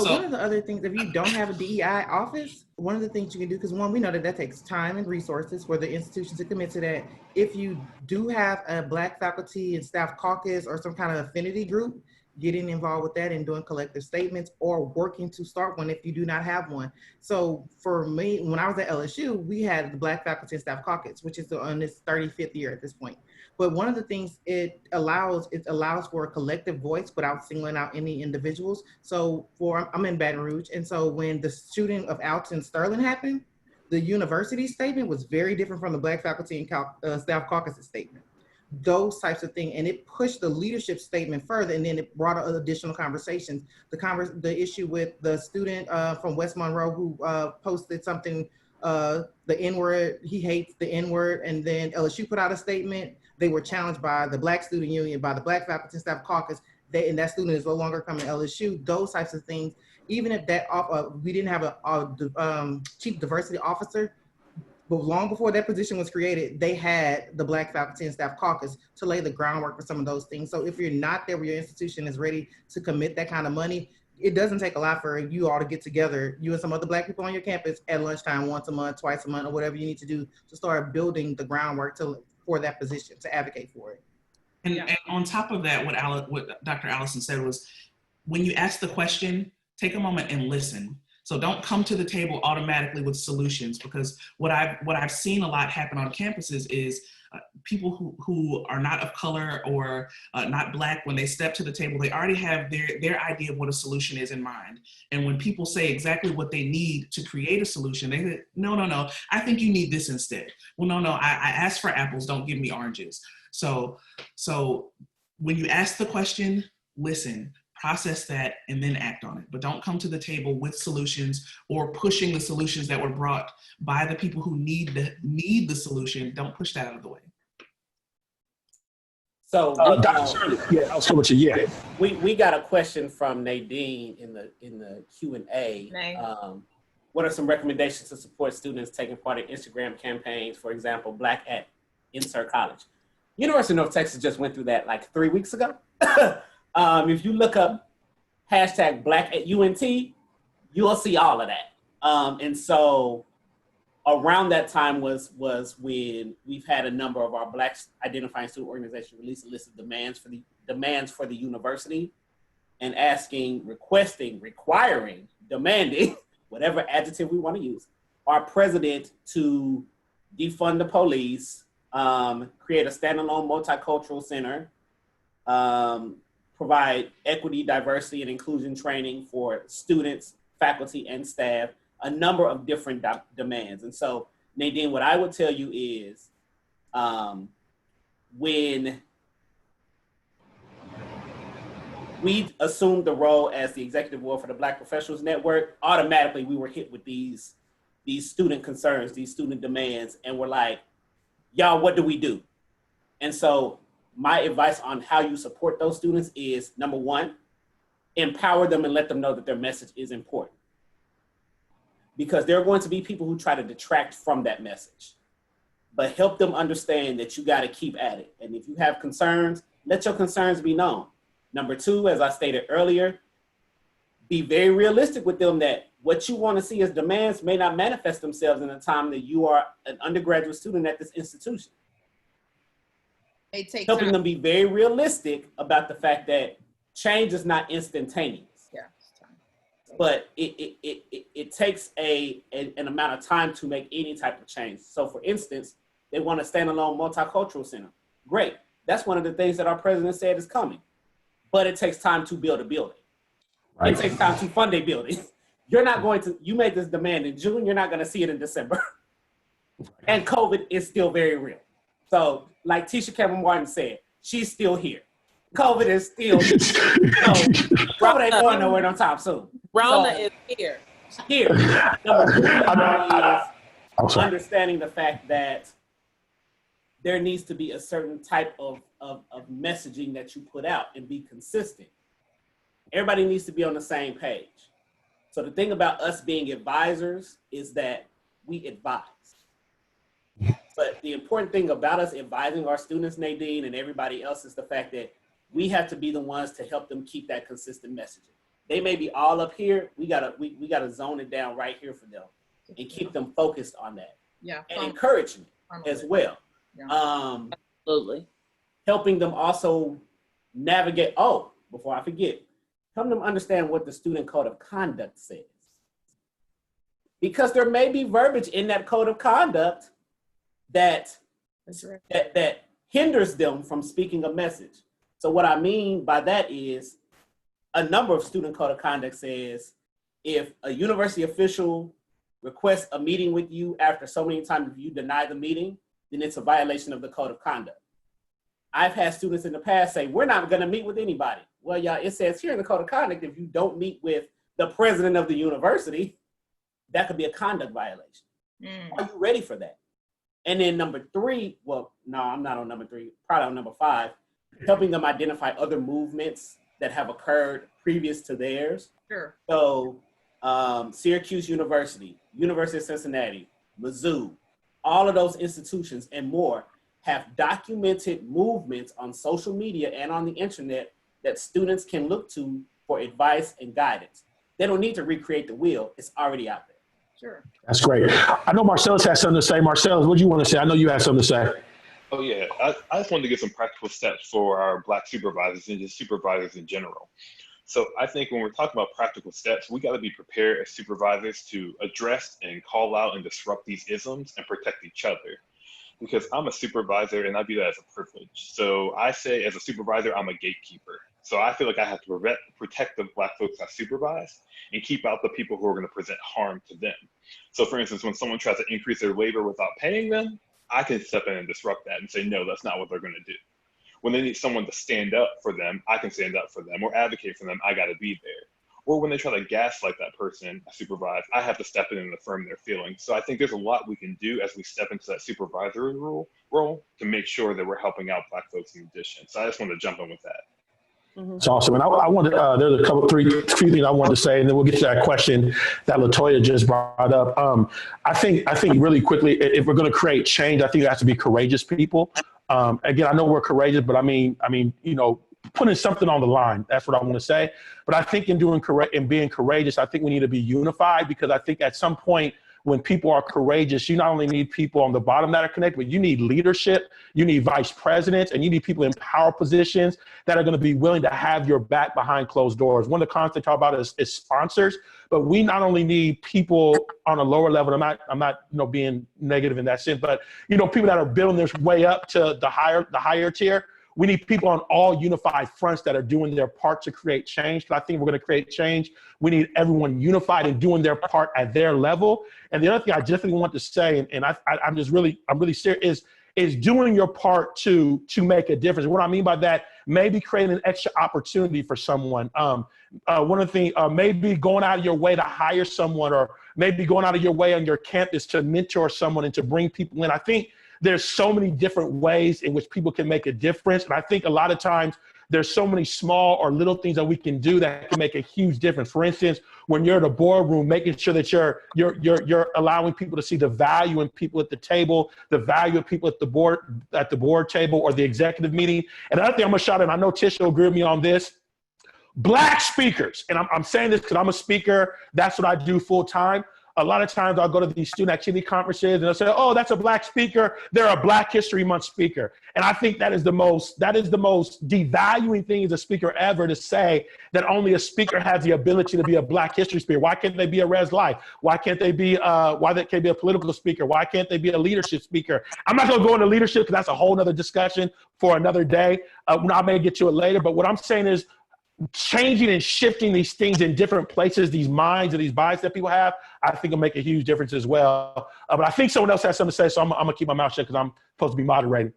one of the other things, if you don't have a DEI office, one of the things you can do, because one, we know that takes time and resources for the institution to commit to that. If you do have a Black faculty and staff caucus or some kind of affinity group, getting involved with that and doing collective statements or working to start one if you do not have one. So for me, when I was at LSU, we had the Black faculty and staff caucus, which is on its 35th year at this point. But one of the things it allows for a collective voice without singling out any individuals. So I'm in Baton Rouge. And so when the shooting of Alton Sterling happened, the university statement was very different from the Black faculty and staff caucus statement. Those types of things, and it pushed the leadership statement further, and then it brought additional conversations. The issue with the student from West Monroe who posted something, the N-word, he hates the N-word, and then LSU put out a statement. They were challenged by the Black Student Union, by the Black Faculty and Staff Caucus, and that student is no longer coming to LSU. Those types of things, even if we didn't have a chief diversity officer, but long before that position was created, they had the Black Faculty and Staff Caucus to lay the groundwork for some of those things. So if you're not there where your institution is ready to commit that kind of money, it doesn't take a lot for you all to get together, you and some other Black people on your campus at lunchtime, once a month, twice a month, or whatever you need to do to start building the groundwork for that position, to advocate for it. And on top of that, what Dr. Allison said was, when you ask the question, take a moment and listen. So don't come to the table automatically with solutions, because what I've seen a lot happen on campuses is people who are not of color or not Black, when they step to the table, they already have their idea of what a solution is in mind. And when people say exactly what they need to create a solution, they say, no, I think you need this instead. Well, no, I asked for apples, don't give me oranges. So when you ask the question, listen, process that, and then act on it. But don't come to the table with solutions or pushing the solutions that were brought by the people who need the solution. Don't push that out of the way. So, Dr. Shirley, yeah, I'll start with you. Yeah. We got a question from Nadine in the Q&A. What are some recommendations to support students taking part in Instagram campaigns, for example, Black at Insert College? University of North Texas just went through that like 3 weeks ago. If you look up hashtag Black at UNT, you'll see all of that. And so around that time was when we've had a number of our Black identifying student organizations release a list of demands for the university, and requiring, demanding, whatever adjective we want to use, our president to defund the police, create a standalone multicultural center, provide equity, diversity, and inclusion training for students, faculty, and staff, a number of different demands. And so, Nadine, what I would tell you is, when we assumed the role as the executive board for the Black Professionals Network, automatically we were hit with these student concerns, these student demands, and we're like, y'all, what do we do? And so my advice on how you support those students is, number one, empower them and let them know that their message is important. Because there are going to be people who try to detract from that message. But help them understand that you got to keep at it. And if you have concerns, let your concerns be known. Number two, as I stated earlier, be very realistic with them that what you want to see as demands may not manifest themselves in the time that you are an undergraduate student at this institution. Helping them be very realistic about the fact that change is not instantaneous. But it takes an amount of time to make any type of change. So for instance, they want a standalone multicultural center. Great. That's one of the things that our president said is coming. But it takes time to build a building. Right. It takes time to fund a building. You made this demand in June, you're not going to see it in December. And COVID is still very real. So like Tisha Cameron Martin said, she's still here. COVID is still here. So COVID ain't going nowhere no time soon. Rona is here. Number three is understanding the fact that there needs to be a certain type of messaging that you put out and be consistent. Everybody needs to be on the same page. So the thing about us being advisors is that we advise. But the important thing about us advising our students, Nadine, and everybody else is the fact that we have to be the ones to help them keep that consistent messaging. They may be all up here. We gotta zone it down right here for them and keep them focused on that. Yeah. And encouragement as well. Yeah. Absolutely. Helping them also navigate, before I forget, helping them understand what the student code of conduct says. Because there may be verbiage in that code of conduct that hinders them from speaking a message. So what I mean by that is, a number of student code of conduct says, if a university official requests a meeting with you after so many times if you deny the meeting, then it's a violation of the code of conduct. I've had students in the past say, we're not gonna meet with anybody. Well, y'all, it says here in the code of conduct, if you don't meet with the president of the university, that could be a conduct violation. Are you ready for that? And then number three, well, no, I'm not on number three, probably on number 5, helping them identify other movements that have occurred previous to theirs. Sure. So Syracuse University, University of Cincinnati, Mizzou, all of those institutions and more have documented movements on social media and on the internet that students can look to for advice and guidance. They don't need to recreate the wheel. It's already out there. Sure. That's great. I know Marcellus has something to say. Marcellus, what do you want to say? I know you have something to say. Oh yeah, I just wanted to give some practical steps for our Black supervisors and just supervisors in general. So I think when we're talking about practical steps, we got to be prepared as supervisors to address and call out and disrupt these isms and protect each other. because I'm a supervisor and I view that as a privilege. So I say as a supervisor, I'm a gatekeeper. So I feel like I have to protect the Black folks I supervise and keep out the people who are going to present harm to them. So for instance, when someone tries to increase their labor without paying them, I can step in and disrupt that and say, no, that's not what they're going to do. When they need someone to stand up for them, I can stand up for them, or advocate for them, I got to be there. Or when they try to gaslight that person I supervise, I have to step in and affirm their feelings. So I think there's a lot we can do as we step into that supervisory role to make sure that we're helping out Black folks in addition. So I just wanted to jump in with that. It's awesome. And I wanted, there's a few things I wanted to say, and then we'll get to that question that Latoya just brought up. I think really quickly, if we're going to create change, I think it has to be courageous people. Again, I know we're courageous, but I mean, putting something on the line, that's what I want to say. But I think in being courageous, I think we need to be unified, because I think at some point when people are courageous, you not only need people on the bottom that are connected, but you need leadership, you need vice presidents, and you need people in power positions that are going to be willing to have your back behind closed doors. One of the concepts they talk about is sponsors, but we not only need people on a lower level. I'm not being negative in that sense, but people that are building their way up to the higher tier. We need people on all unified fronts that are doing their part to create change. Because I think we're going to create change, we need everyone unified and doing their part at their level. And the other thing I definitely want to say, and I'm really serious, is doing your part to make a difference. What I mean by that, maybe creating an extra opportunity for someone. One of the things, maybe going out of your way to hire someone, or maybe going out of your way on your campus to mentor someone and to bring people in. I think there's so many different ways in which people can make a difference. And I think a lot of times there's so many small or little things that we can do that can make a huge difference. For instance, when you're in a boardroom, making sure that you're allowing people to see the value in people at the table, the value of people at the board table or the executive meeting. And another thing I'm gonna shout out, and I know Tisha will agree with me on this, Black speakers. And I'm saying this because I'm a speaker. That's what I do full time. A lot of times I'll go to these student activity conferences and they'll say, oh, that's a Black speaker. They're a Black History Month speaker. And I think that is the most devaluing thing as a speaker ever, to say that only a speaker has the ability to be a Black History speaker. Why can't they be a Res Life? Why can't they be a political speaker? Why can't they be a leadership speaker? I'm not gonna go into leadership because that's a whole nother discussion for another day. I may get to it later, but what I'm saying is, changing and shifting these things in different places, these minds and these biases that people have, I think will make a huge difference as well. But I think someone else has something to say, so I'm gonna keep my mouth shut because I'm supposed to be moderating.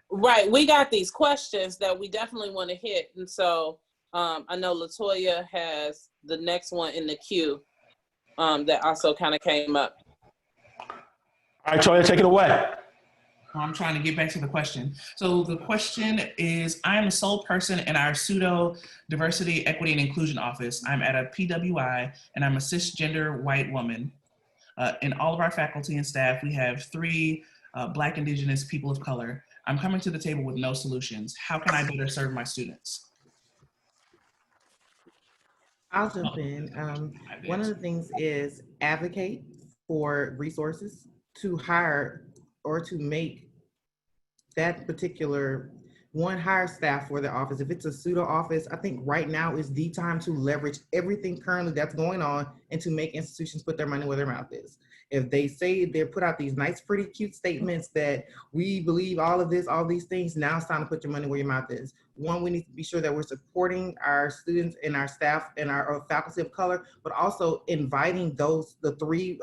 Right, we got these questions that we definitely want to hit, and so I know Latoya has the next one in the queue that also kind of came up. All right, Toya, take it away. I'm trying to get back to the question. So the question is, I am the sole person in our pseudo diversity, equity, and inclusion office. I'm at a PWI and I'm a cisgender white woman. In all of our faculty and staff, we have 3 Black, Indigenous, people of color. I'm coming to the table with no solutions. How can I better serve my students? I'll jump in. One of the things is advocate for resources to hire or to make that particular hire staff for the office. If it's a pseudo office, I think right now is the time to leverage everything currently that's going on and to make institutions put their money where their mouth is. If they say they put out these nice, pretty cute statements that we believe all of this, all these things, now it's time to put your money where your mouth is. One, we need to be sure that we're supporting our students and our staff and our faculty of color, but also inviting the 3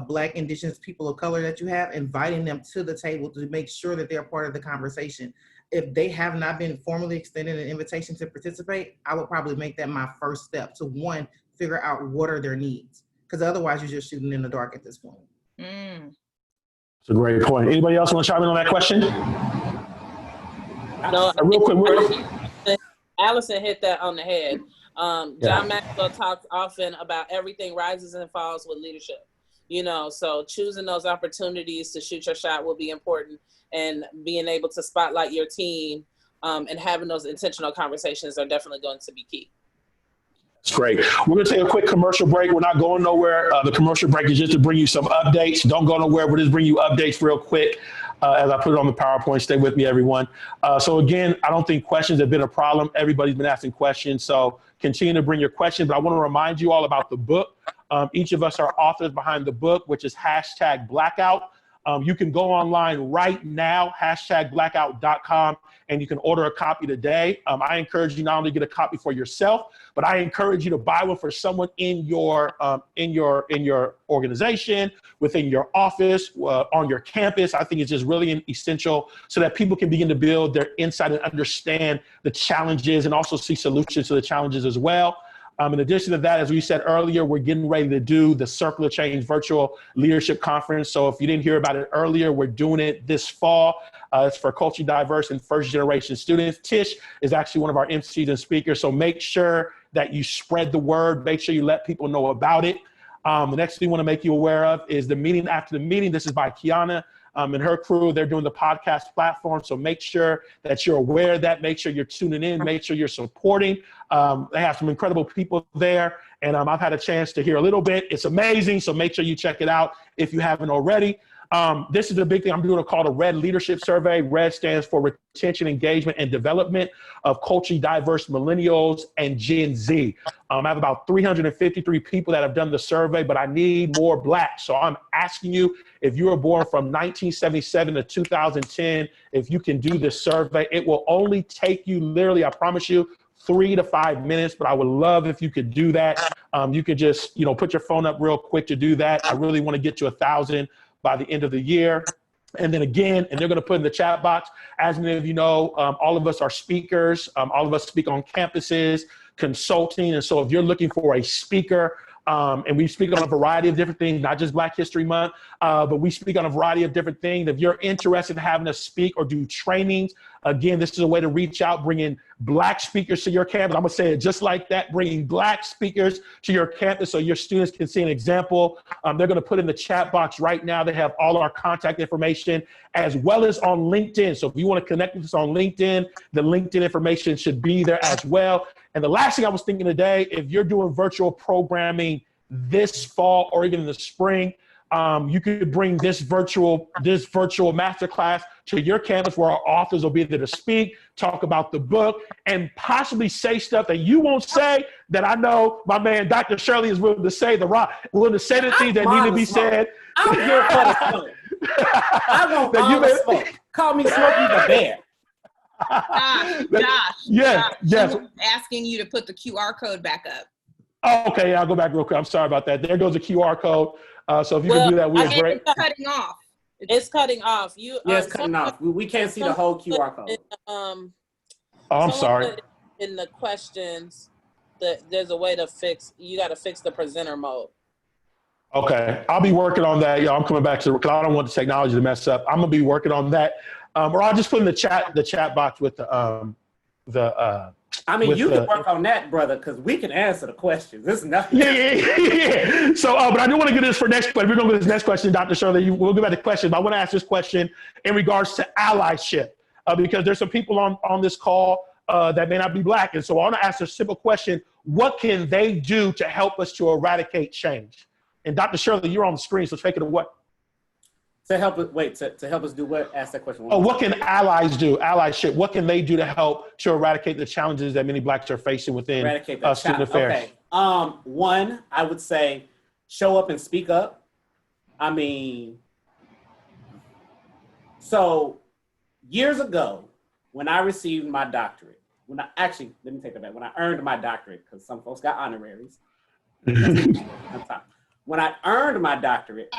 Black, Indigenous, people of color that you have, inviting them to the table to make sure that they're part of the conversation. If they have not been formally extended an invitation to participate, I would probably make that my first step to, 1, figure out what are their needs, because otherwise you're just shooting in the dark at this point. It's a great point. Anybody else want to chime in on that question? No, Real quick. Allison hit that on the head. John Maxwell talks often about everything rises and falls with leadership. So choosing those opportunities to shoot your shot will be important, and being able to spotlight your team and having those intentional conversations are definitely going to be key. That's great. We're going to take a quick commercial break. We're not going nowhere. The commercial break is just to bring you some updates. Don't go nowhere. We'll just bring you updates real quick as I put it on the PowerPoint. Stay with me, everyone. So again, I don't think questions have been a problem. Everybody's been asking questions. So continue to bring your questions. But I want to remind you all about the book. Each of us are authors behind the book, which is #Blackout. You can go online right now, #blackout.com, and you can order a copy today. I encourage you not only to get a copy for yourself, but I encourage you to buy one for someone in your organization, within your office, on your campus. I think it's just really essential so that people can begin to build their insight and understand the challenges and also see solutions to the challenges as well. In addition to that, as we said earlier, we're getting ready to do the Circle of Change Virtual Leadership Conference. So if you didn't hear about it earlier, we're doing it this fall. It's for culturally diverse and first generation students. Tish is actually one of our MCs and speakers. So make sure that you spread the word. Make sure you let people know about it. The next thing I want to make you aware of is the meeting after the meeting. This is by Kiana and her crew. They're doing the podcast platform. So make sure that you're aware of that. Make sure you're tuning in. Make sure you're supporting. They have some incredible people there. And I've had a chance to hear a little bit. It's amazing. So make sure you check it out if you haven't already. This is a big thing. I'm doing called a RED Leadership Survey. RED stands for Retention, Engagement, and Development of Culturally Diverse Millennials and Gen Z. I have about 353 people that have done the survey, but I need more Blacks. So I'm asking you, if you were born from 1977 to 2010, if you can do this survey. It will only take you literally, I promise you, 3 to 5 minutes, but I would love if you could do that. You could just, put your phone up real quick to do that. I really want to get to 1,000 by the end of the year. And then again, and they're going to put in the chat box, as many of you know, all of us are speakers. All of us speak on campuses, consulting. And so if you're looking for a speaker, and we speak on a variety of different things, not just Black History Month, but we speak on a variety of different things. If you're interested in having us speak or do trainings, again, this is a way to reach out, bringing Black speakers to your campus. I'm gonna say it just like that, bringing Black speakers to your campus so your students can see an example. They're gonna put in the chat box right now. They have all our contact information as well as on LinkedIn. So if you wanna connect with us on LinkedIn, the LinkedIn information should be there as well. And the last thing I was thinking today, if you're doing virtual programming this fall or even in the spring, you could bring this virtual masterclass to your campus where our authors will be there to speak, talk about the book, and possibly say stuff that you won't say that I know my man Dr. Shirley is willing to say, willing to say the things that need to be said. I'm here for the smoke. I want all the smoke. Call me Smokey the Bear. Josh, I'm asking you to put the QR code back up. Oh, okay, I'll go back real quick. I'm sorry about that. There goes the QR code. So if you can do that, we're great. It's cutting off. It's cutting off. It's cutting off. We can't see the whole QR code. I'm sorry. In the questions, there's a way to fix. You got to fix the presenter mode. Okay, I'll be working on that. I'm coming back to because I don't want the technology to mess up. I'm gonna be working on that. Or I'll just put in the chat box with the I mean, you can work on that, brother, because we can answer the questions. This is nothing. Yeah. So, but I do want to get this for next question. We're going to get this next question, Dr. Shirley. We'll go back to questions. But I want to ask this question in regards to allyship, because there's some people on this call that may not be Black. And so I want to ask a simple question. What can they do to help us to eradicate change? And Dr. Shirley, you're on the screen, so take it away. To help us do what? Ask that question. What can allies do? Allyship. What can they do to help to eradicate the challenges that many Blacks are facing within student affairs? Okay. One, I would say, show up and speak up. I mean, so years ago, when I received my doctorate, let me take that back. When I earned my doctorate, because some folks got honoraries. When I earned my doctorate,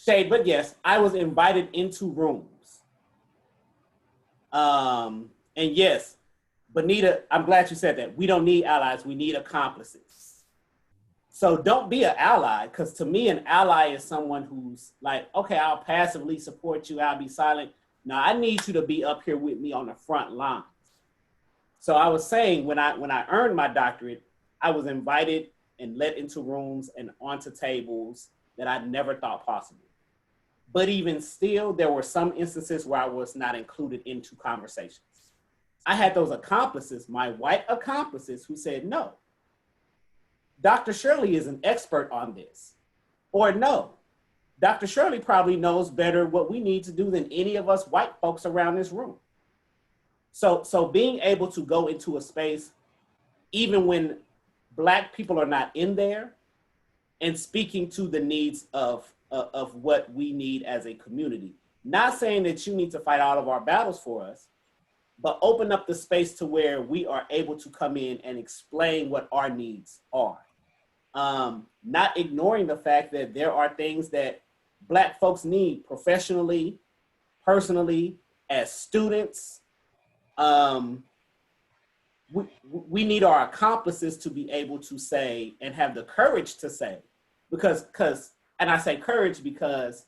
but yes, I was invited into rooms. And yes, Bonita, I'm glad you said that. We don't need allies, we need accomplices. So don't be an ally, because to me, an ally is someone who's like, okay, I'll passively support you, I'll be silent. No, I need you to be up here with me on the front lines. So I was saying, when I earned my doctorate, I was invited and let into rooms and onto tables that I never thought possible. But even still, there were some instances where I was not included into conversations. I had those accomplices, my white accomplices, who said, no, Dr. Shirley is an expert on this. Or no, Dr. Shirley probably knows better what we need to do than any of us white folks around this room. So being able to go into a space, even when Black people are not in there, and speaking to the needs of what we need as a community. Not saying that you need to fight all of our battles for us, but open up the space to where we are able to come in and explain what our needs are. Not ignoring the fact that there are things that Black folks need professionally, personally, as students. We need our accomplices to be able to say and have the courage to say, because and I say courage because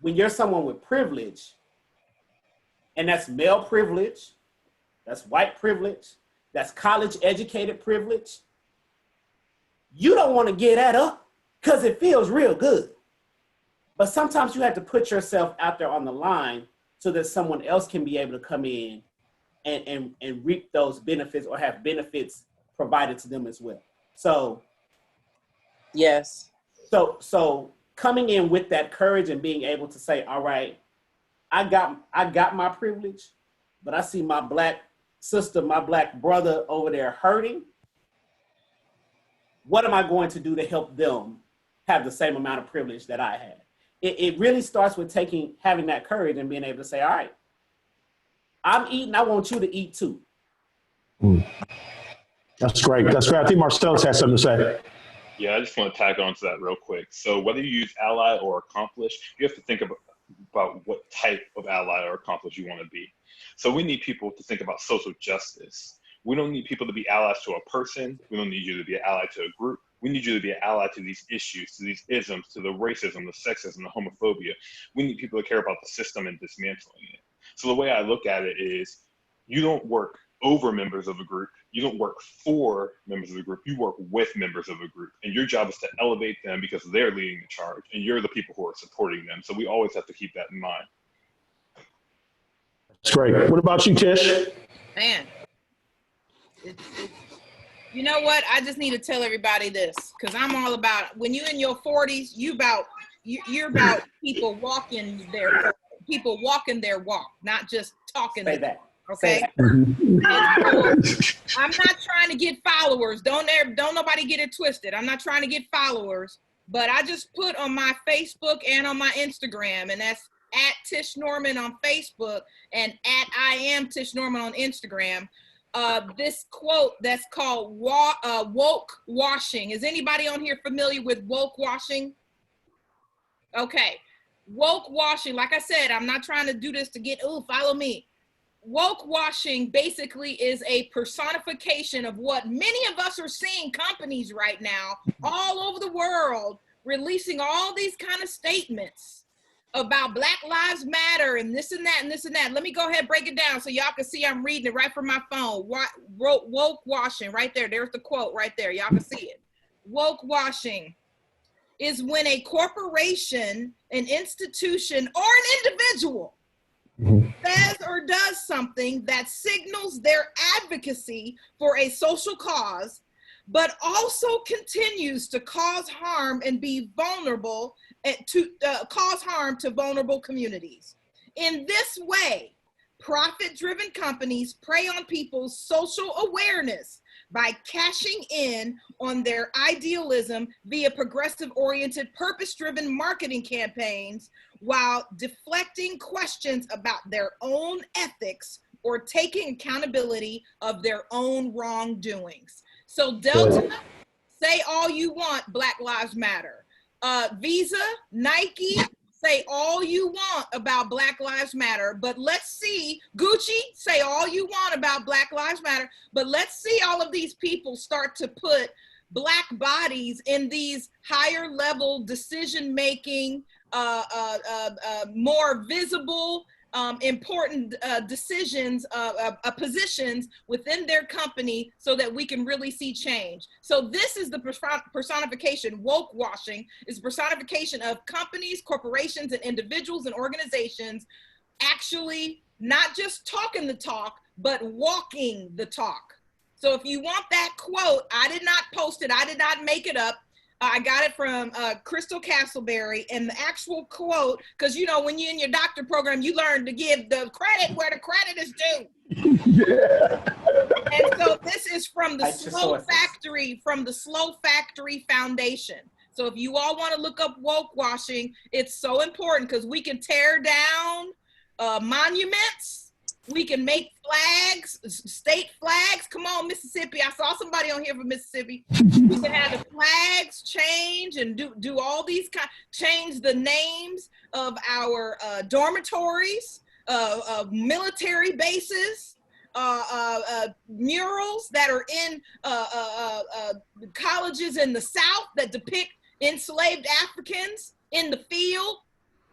when you're someone with privilege, and that's male privilege, that's white privilege, that's college educated privilege, you don't want to get that up because it feels real good. But sometimes you have to put yourself out there on the line so that someone else can be able to come in and reap those benefits or have benefits provided to them as well. So, yes. So coming in with that courage and being able to say, all right, I got my privilege, but I see my Black sister, my Black brother over there hurting. What am I going to do to help them have the same amount of privilege that I had? It really starts with having that courage and being able to say, all right, I'm eating, I want you to eat too. That's great. That's great. I think Marcellus has something to say. Yeah, I just want to tag on to that real quick. So whether you use ally or accomplish, you have to think about what type of ally or accomplice you want to be. So we need people to think about social justice. We don't need people to be allies to a person. We don't need you to be an ally to a group. We need you to be an ally to these issues, to these isms, to the racism, the sexism, the homophobia. We need people to care about the system and dismantling it. So the way I look at it is, you don't work over members of a group. You don't work for members of the group. You work with members of a group. And your job is to elevate them because they're leading the charge and you're the people who are supporting them. So we always have to keep that in mind. That's great. What about you, Tish? Man, you know what? I just need to tell everybody this, because I'm all about, when you're in your 40s, you're about people walking their walk, not just talking. Say that. Okay. I'm not trying to get followers. Don't nobody get it twisted. I'm not trying to get followers, but I just put on my Facebook and on my Instagram, and that's at Tish Norman on Facebook and at I am Tish Norman on Instagram. This quote that's called woke washing. Is anybody on here familiar with woke washing? Okay. Woke washing, like I said, I'm not trying to do this to get, follow me. Woke washing basically is a personification of what many of us are seeing companies right now all over the world releasing all these kind of statements about Black Lives Matter and this and that and this and that. Let me go ahead and break it down so y'all can see I'm reading it right from my phone. Woke washing right there. There's the quote right there. Y'all can see it. Woke washing is when a corporation, an institution, or an individual says or does something that signals their advocacy for a social cause, but also continues to cause harm and be vulnerable to cause harm to vulnerable communities. In this way, profit-driven companies prey on people's social awareness by cashing in on their idealism via progressive-oriented, purpose-driven marketing campaigns while deflecting questions about their own ethics or taking accountability of their own wrongdoings. So Delta, say all you want, Black Lives Matter. Visa, Nike, say all you want about Black Lives Matter, but let's see, Gucci, say all you want about Black Lives Matter, but let's see all of these people start to put Black bodies in these higher level decision-making, more visible, important decisions, positions within their company so that we can really see change. So this is the personification. Woke washing is personification of companies, corporations, and individuals and organizations actually not just talking the talk, but walking the talk. So if you want that quote, I did not post it. I did not make it up. I got it from Crystal Castleberry, and the actual quote, because you know, when you're in your doctor program, you learn to give the credit where the credit is due. Yeah. And so this is is from the from the Slow Factory Foundation. So if you all want to look up woke washing, it's so important because we can tear down monuments. We can make flags, state flags. Come on, Mississippi. I saw somebody on here from Mississippi. We can have the flags change and do all these change the names of our dormitories, military bases, murals that are in colleges in the South that depict enslaved Africans in the field.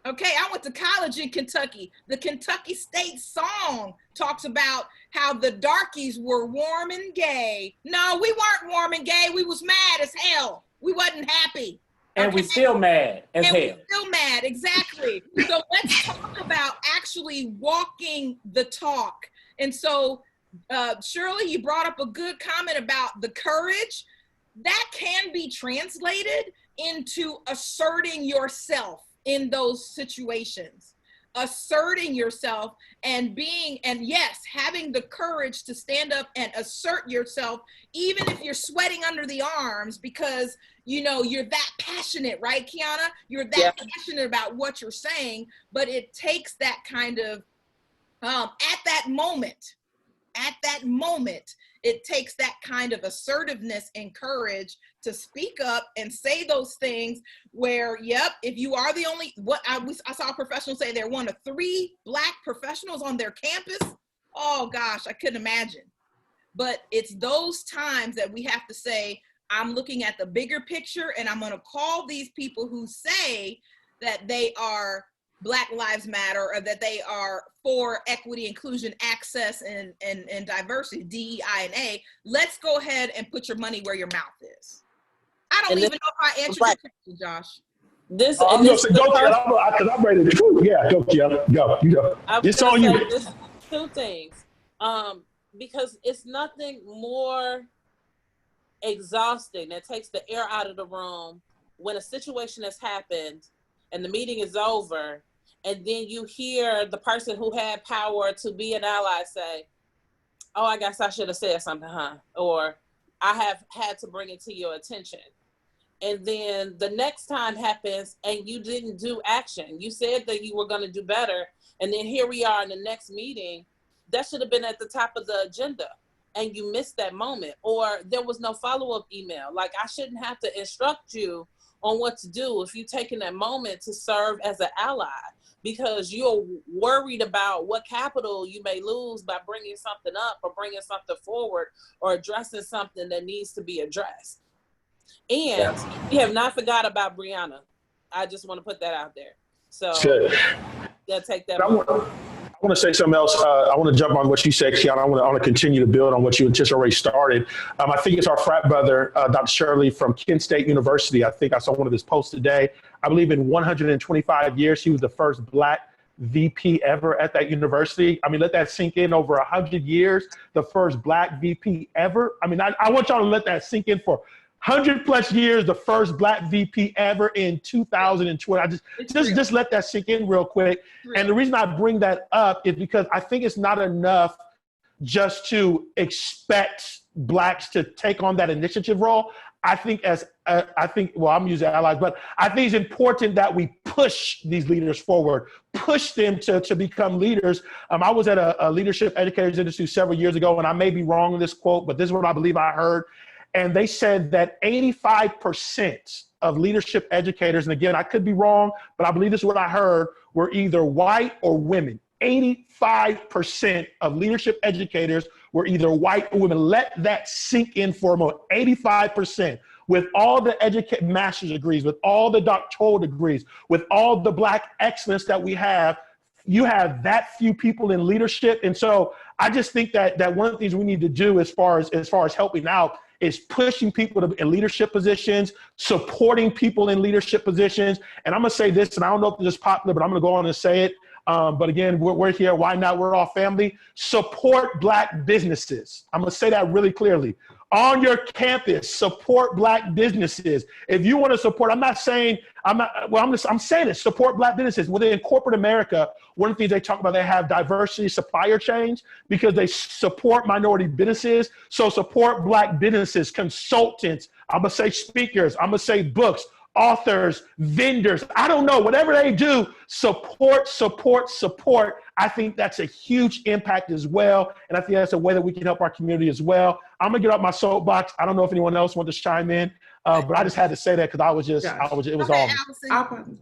Okay, I went to college in Kentucky. The Kentucky State song talks about how the darkies were warm and gay. No, we weren't warm and gay. We was mad as hell. We wasn't happy. And we still mad as hell. We still mad, exactly. So let's talk about actually walking the talk. And so, Shirley, you brought up a good comment about the courage. That can be translated into asserting yourself in those situations, asserting yourself and having the courage to stand up and assert yourself, even if you're sweating under the arms, because you're that passionate, right, Kiana? You're that passionate about what you're saying, but it takes that kind of, at that moment, it takes that kind of assertiveness and courage to speak up and say those things where, if you are the only, I saw a professional say they're one of 3 Black professionals on their campus. Oh gosh, I couldn't imagine. But it's those times that we have to say, I'm looking at the bigger picture and I'm gonna call these people who say that they are Black Lives Matter or that they are for equity, inclusion, access, and diversity, DEI&A. Let's go ahead and put your money where your mouth is. I don't even know if I answered your question, Josh. I'm ready to go. Yeah, go, Kiana. Go. You go. It's on you. Two things. Because it's nothing more exhausting that takes the air out of the room when a situation has happened and the meeting is over, and then you hear the person who had power to be an ally say, oh, I guess I should have said something, huh? Or I have had to bring it to your attention. And then the next time happens and you didn't do action. You said that you were going to do better. And then here we are in the next meeting. That should have been at the top of the agenda. And you missed that moment. Or there was no follow-up email. Like, I shouldn't have to instruct you on what to do if you're taking that moment to serve as an ally, because you're worried about what capital you may lose by bringing something up or bringing something forward or addressing something that needs to be addressed. And we have not forgot about Brianna. I just want to put that out there. So they'll take that. I want to say something else. I want to jump on what you said, Kiana. I want to continue to build on what you just already started. I think it's our frat brother, Dr. Shirley from Kent State University. I think I saw one of his posts today. I believe in 125 years, he was the first Black VP ever at that university. I mean, let that sink in. Over 100 years, the first Black VP ever. I mean, I want y'all to let that sink in for 100+ years, the first Black VP ever in 2020. Just let that sink in real quick. And the reason I bring that up is because I think it's not enough just to expect Blacks to take on that initiative role. I think I'm using allies, but I think it's important that we push these leaders forward, push them to become leaders. I was at a Leadership Educators Institute several years ago, and I may be wrong in this quote, but this is what I believe I heard. And they said that 85% of leadership educators, and again, I could be wrong, but I believe this is what I heard, were either white or women. 85% of leadership educators were either white or women. Let that sink in for a moment. 85%. With all the master's degrees, with all the doctoral degrees, with all the Black excellence that we have, you have that few people in leadership. And so I just think that one of the things we need to do as far as helping out is pushing people in leadership positions, supporting people in leadership positions. And I'm gonna say this, and I don't know if this is popular, but I'm gonna go on and say it. But again, we're here. Why not? We're all family. Support Black businesses. I'm going to say that really clearly. On your campus, support Black businesses. If you want to support, I'm saying it, support Black businesses. Within corporate America, one of the things they talk about, they have diversity supplier chains because they support minority businesses. So support Black businesses, consultants, I'm going to say speakers, I'm going to say books, authors, vendors, I don't know, whatever they do, support. I think that's a huge impact as well. And I think that's a way that we can help our community as well. I'm gonna get off my soapbox. I don't know if anyone else wants to chime in, but I just had to say that because it was all.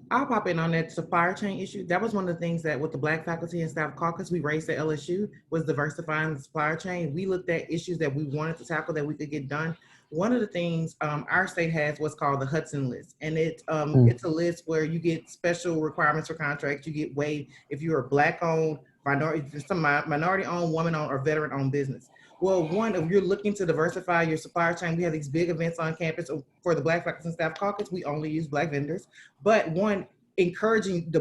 I'll pop in on that supplier chain issue. That was one of the things that with the Black Faculty and Staff Caucus, we raised at LSU was diversifying the supplier chain. We looked at issues that we wanted to tackle that we could get done. One of the things our state has what's called the Hudson List, and it's a list where you get special requirements for contracts. You get waived if you're a Black-owned, minority-owned, woman-owned, or veteran-owned business. Well, one, if you're looking to diversify your supplier chain, we have these big events on campus. For the Black Faculty and Staff Caucus, we only use Black vendors. But one, encouraging the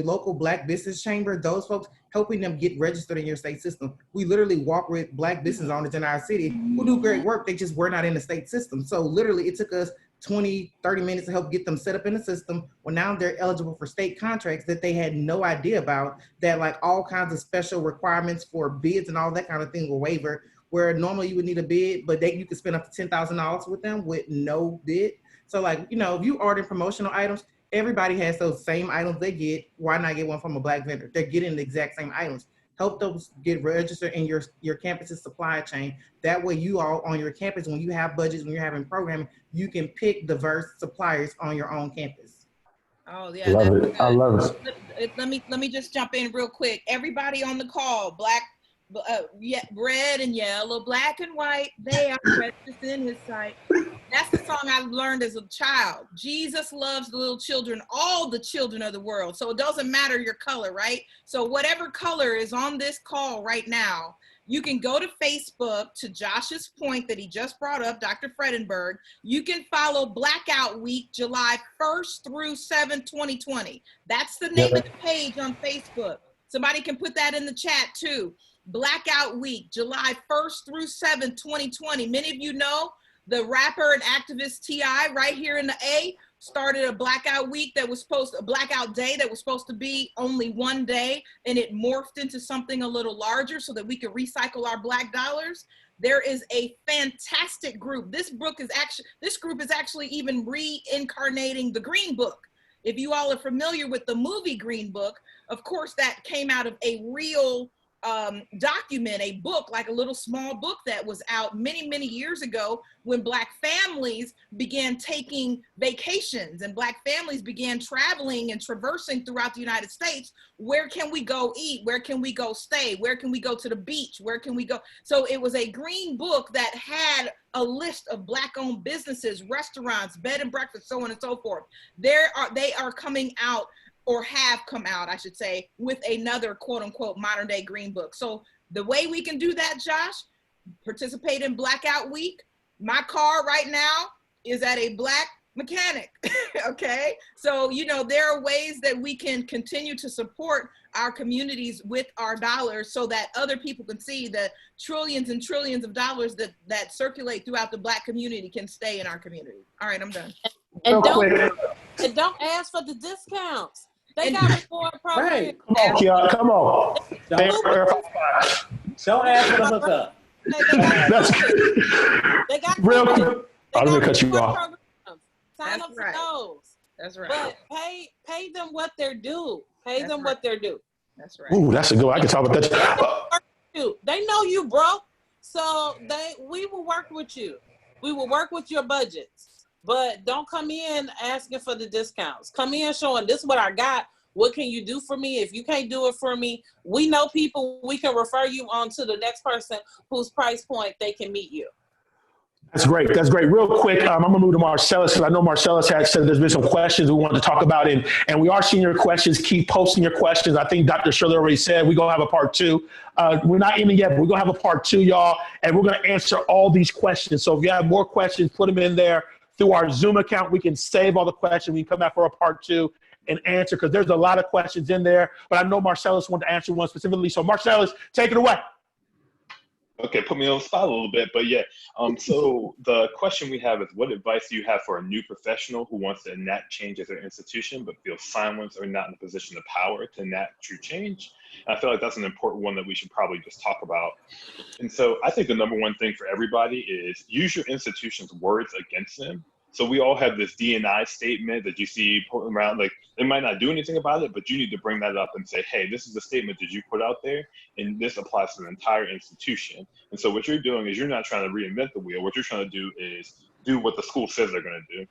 local Black business chamber, those folks, helping them get registered in your state system. We literally walk with Black business owners in our city who do great work. They just were not in the state system. So literally it took us 20, 30 minutes to help get them set up in the system. Well, now they're eligible for state contracts that they had no idea about, that like all kinds of special requirements for bids and all that kind of thing were waiver, where normally you would need a bid, but you could spend up to $10,000 with them with no bid. So like, if you order promotional items, everybody has those same items they get. Why not get one from a Black vendor? They're getting the exact same items. Help those get registered in your campus's supply chain. That way you all on your campus, when you have budgets, when you're having programming, you can pick diverse suppliers on your own campus. Oh yeah, I love it. Let me just jump in real quick. Everybody on the call, red and yellow, black and white, they are precious in his sight. That's the song I learned as a child. Jesus loves the little children, all the children of the world. So it doesn't matter your color, right? So whatever color is on this call right now, you can go to Facebook, to Josh's point that he just brought up, Dr. Fredenberg. You can follow Blackout Week, July 1st through 7th, 2020. That's the name of the page on Facebook. Somebody can put that in the chat too. Blackout Week, July 1st through 7th, 2020. Many of you know the rapper and activist T.I. right here in the A started a blackout week a blackout day that was supposed to be only one day, and it morphed into something a little larger so that we could recycle our Black dollars. There is a fantastic group. This group is actually even reincarnating the Green Book. If you all are familiar with the movie Green Book, of course that came out of a real document, a book, like a little small book that was out many, many years ago when Black families began taking vacations and Black families began traveling and traversing throughout the United States. Where can we go eat? Where can we go stay? Where can we go to the beach? Where can we go? So it was a green book that had a list of Black-owned businesses, restaurants, bed and breakfast, so on and so forth. They are coming out, or have come out, I should say, with another quote unquote modern day green book. So the way we can do that, Josh, participate in Blackout Week. My car right now is at a Black mechanic, okay? So, there are ways that we can continue to support our communities with our dollars so that other people can see the trillions and trillions of dollars that circulate throughout the Black community can stay in our community. All right, I'm done. And don't ask for the discounts. They got reward programs. Right. Come on, Kiana, come on. Don't ask for the hookup. They got real quick. I'm gonna cut you off. Sign up for those. That's right. But pay them what they're due. Pay them what they're due. That's right. Ooh, that's a good one. I can talk about that. They know you broke, so we will work with you. We will work with your budgets. But don't come in asking for the discounts. Come in showing this is what I got. What can you do for me? If you can't do it for me, we know people. We can refer you on to the next person whose price point they can meet you. That's great. That's great. Real quick, I'm going to move to Marcellus because I know Marcellus had said there's been some questions we wanted to talk about, and we are seeing your questions. Keep posting your questions. I think Dr. Shirley already said we're going to have a part 2. We're not ending yet, but we're going to have a part 2, y'all, and we're going to answer all these questions. So if you have more questions, put them in there through our Zoom account. We can save all the questions. We can come back for a part 2, and answer, because there's a lot of questions in there, but I know Marcellus wanted to answer one specifically. So Marcellus, take it away. Okay, put me on the spot a little bit, but yeah. So the question we have is, what advice do you have for a new professional who wants to enact change at their institution, but feels silenced or not in a position of power to enact true change? And I feel like that's an important one that we should probably just talk about. And so I think the number one thing for everybody is use your institution's words against them. So we all have this D&I statement that you see putting around, like they might not do anything about it, but you need to bring that up and say, hey, this is the statement that you put out there, and this applies to the entire institution. And so what you're doing is you're not trying to reinvent the wheel. What you're trying to do is do what the school says they're going to do.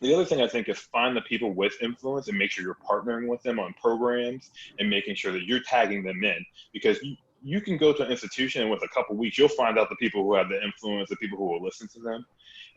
The other thing I think is find the people with influence and make sure you're partnering with them on programs and making sure that you're tagging them in, because you can go to an institution and with a couple weeks, you'll find out the people who have the influence, the people who will listen to them.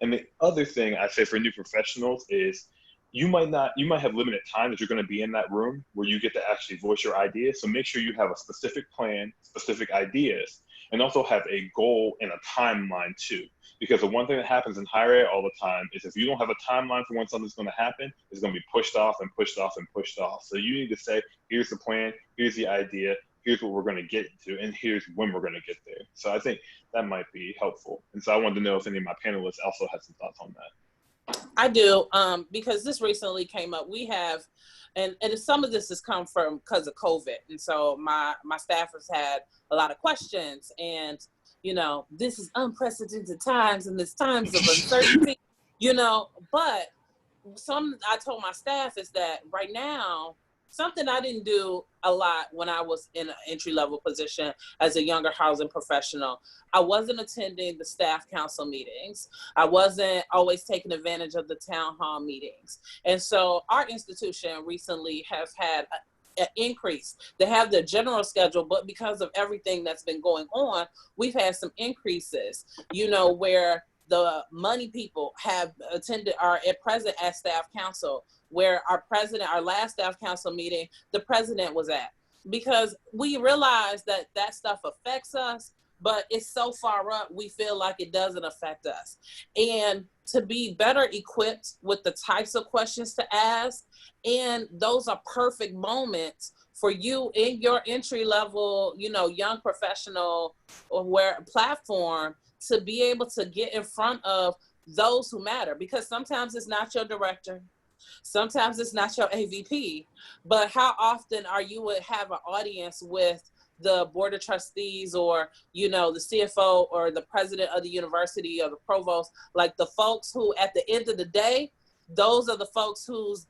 And the other thing I say for new professionals is you might have limited time that you're going to be in that room where you get to actually voice your ideas. So make sure you have a specific plan, specific ideas, and also have a goal and a timeline too. Because the one thing that happens in higher ed all the time is if you don't have a timeline for when something's going to happen, it's going to be pushed off and pushed off and pushed off. So you need to say, here's the plan, here's the idea, here's what we're going to get to, and here's when we're going to get there. So I think that might be helpful. And so I wanted to know if any of my panelists also had some thoughts on that. I do, because this recently came up. We have, and some of this has come from because of COVID. And so my staffers had a lot of questions, and, you know, this is unprecedented times and this times of uncertainty, you know, but I told my staff is that right now, something I didn't do a lot when I was in an entry-level position as a younger housing professional. I wasn't attending the staff council meetings. I wasn't always taking advantage of the town hall meetings. And so our institution recently has had an increase. They have their general schedule, but because of everything that's been going on, we've had some increases, you know, where the money people have attended, are at present at staff council, where our last staff council meeting, the president was at, because we realize that that stuff affects us, but it's so far up, we feel like it doesn't affect us. And to be better equipped with the types of questions to ask, and those are perfect moments for you in your entry level, you know, young professional or platform to be able to get in front of those who matter, because sometimes it's not your director. Sometimes it's not your AVP, but how often are you would have an audience with the board of trustees or, you know, the CFO or the president of the university or the provost, like the folks who at the end of the day, those are the folks whose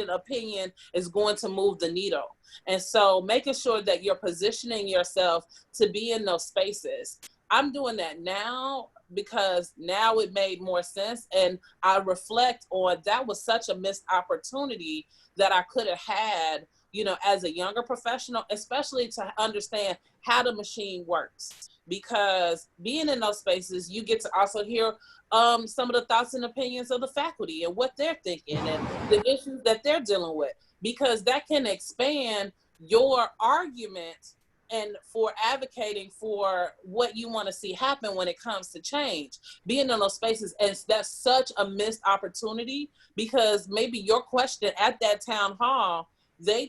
opinion is going to move the needle. And so making sure that you're positioning yourself to be in those spaces. I'm doing that now because now it made more sense. And I reflect on that was such a missed opportunity that I could have had, you know, as a younger professional, especially to understand how the machine works. Because being in those spaces, you get to also hear some of the thoughts and opinions of the faculty and what they're thinking and the issues that they're dealing with, because that can expand your argument and for advocating for what you want to see happen when it comes to change. Being in those spaces, and that's such a missed opportunity, because maybe your question at that town hall, they